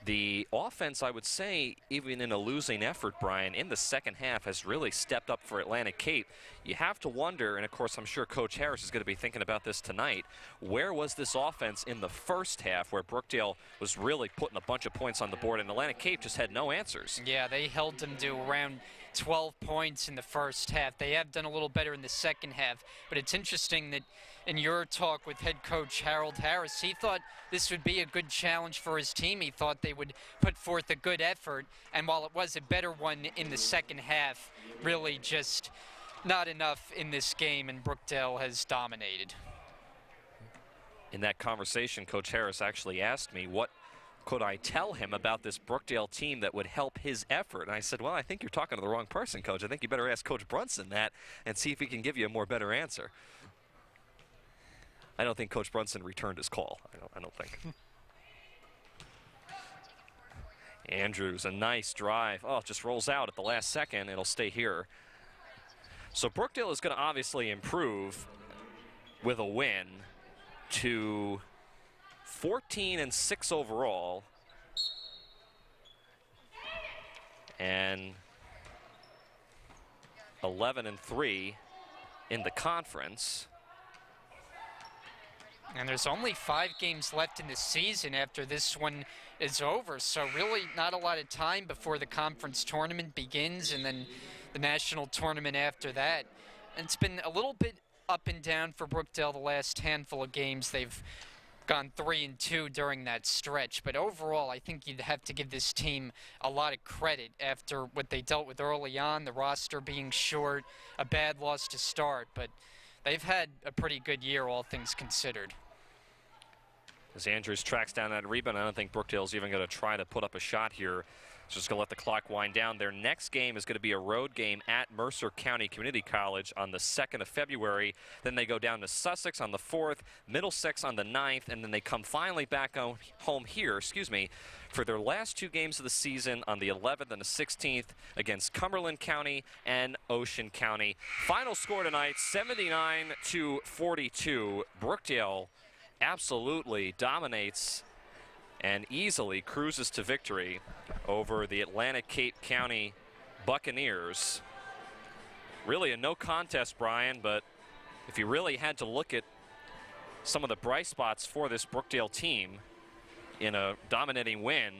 the offense, I would say, even in a losing effort, Brian, in the second half has really stepped up for Atlantic Cape. You have to wonder, and of course I'm sure Coach Harris is going to be thinking about this tonight, where was this offense in the first half where Brookdale was really putting a bunch of points on the board and Atlantic Cape just had no answers?
Yeah, they held them to around 12 points in the first half. They have done a little better in the second half, but it's interesting that in your talk with head coach Harold Harris, he thought this would be a good challenge for his team. He thought they would put forth a good effort, and while it was a better one in the second half, really just not enough in this game, and Brookdale has dominated.
In that conversation, Coach Harris actually asked me what could I tell him about this Brookdale team that would help his effort. And I said, well, I think you're talking to the wrong person, Coach. I think you better ask Coach Brunson that and see if he can give you a more better answer. I don't think Coach Brunson returned his call. I don't think. Andrews, a nice drive. Oh, it just rolls out at the last second. It'll stay here. So Brookdale is going to obviously improve with a win to 14-6 overall. And 11-3 in the conference.
And there's only 5 games left in the season after this one is over, so really not a lot of time before the conference tournament begins and then the national tournament after that. And it's been a little bit up and down for Brookdale the last handful of games. They've gone 3-2 during that stretch, but overall I think you'd have to give this team a lot of credit after what they dealt with early on, the roster being short, a bad loss to start, but they've had a pretty good year, all things considered.
As Andrews tracks down that rebound, I don't think Brookdale's even going to try to put up a shot here. So just going to let the clock wind down. Their next game is going to be a road game at Mercer County Community College on the 2nd of February. Then they go down to Sussex on the 4th, Middlesex on the 9th, and then they come finally back home here, for their last 2 games of the season on the 11th and the 16th against Cumberland County and Ocean County. Final score tonight, 79-42. Brookdale absolutely dominates and easily cruises to victory over the Atlantic Cape County Buccaneers. Really a no contest, Brian, but if you really had to look at some of the bright spots for this Brookdale team in a dominating win,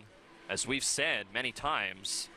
as we've said many times,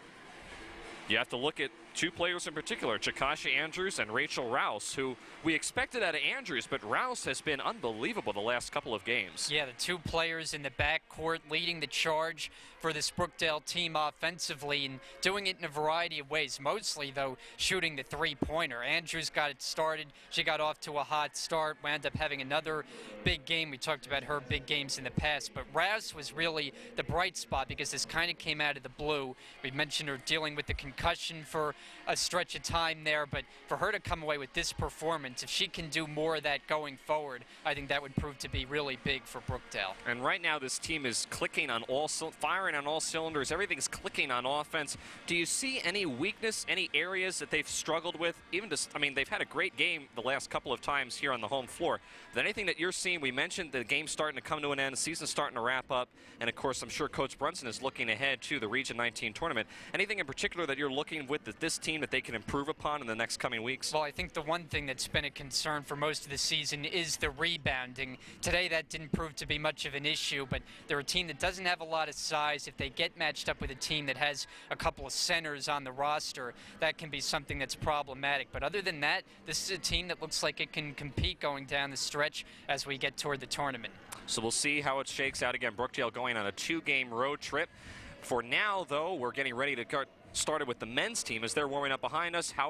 you have to look at 2 players in particular, Chakasha Andrews and Rachel Rouse, who we expected out of Andrews, but Rouse has been unbelievable the last couple of games.
Yeah, the 2 players in the backcourt leading the charge for this Brookdale team offensively and doing it in a variety of ways, mostly, though, shooting the 3-pointer. Andrews got it started. She got off to a hot start, wound up having another big game. We talked about her big games in the past, but Rouse was really the bright spot because this kind of came out of the blue. We mentioned her dealing with the concussion for a stretch of time there, but for her to come away with this performance, if she can do more of that going forward, I think that would prove to be really big for Brookdale.
And right now this team is clicking on firing on all cylinders. Everything's clicking on offense. Do you see any weakness, any areas that they've struggled with? They've had a great game the last couple of times here on the home floor. Is there anything that you're seeing? We mentioned the game's starting to come to an end, the season's starting to wrap up, and of course I'm sure Coach Brunson is looking ahead to the Region 19 tournament. Anything in particular that you're looking with this team that they can improve upon in the next coming weeks?
Well, I think the one thing that's been a concern for most of the season is the rebounding. Today that didn't prove to be much of an issue, but they're a team that doesn't have a lot of size. If they get matched up with a team that has a couple of centers on the roster, that can be something that's problematic. But other than that, this is a team that looks like it can compete going down the stretch as we get toward the tournament.
So we'll see how it shakes out. Again, Brookdale going on a 2-game road trip. For now, though, we're getting ready to get started with the men's team as they're warming up behind us. However,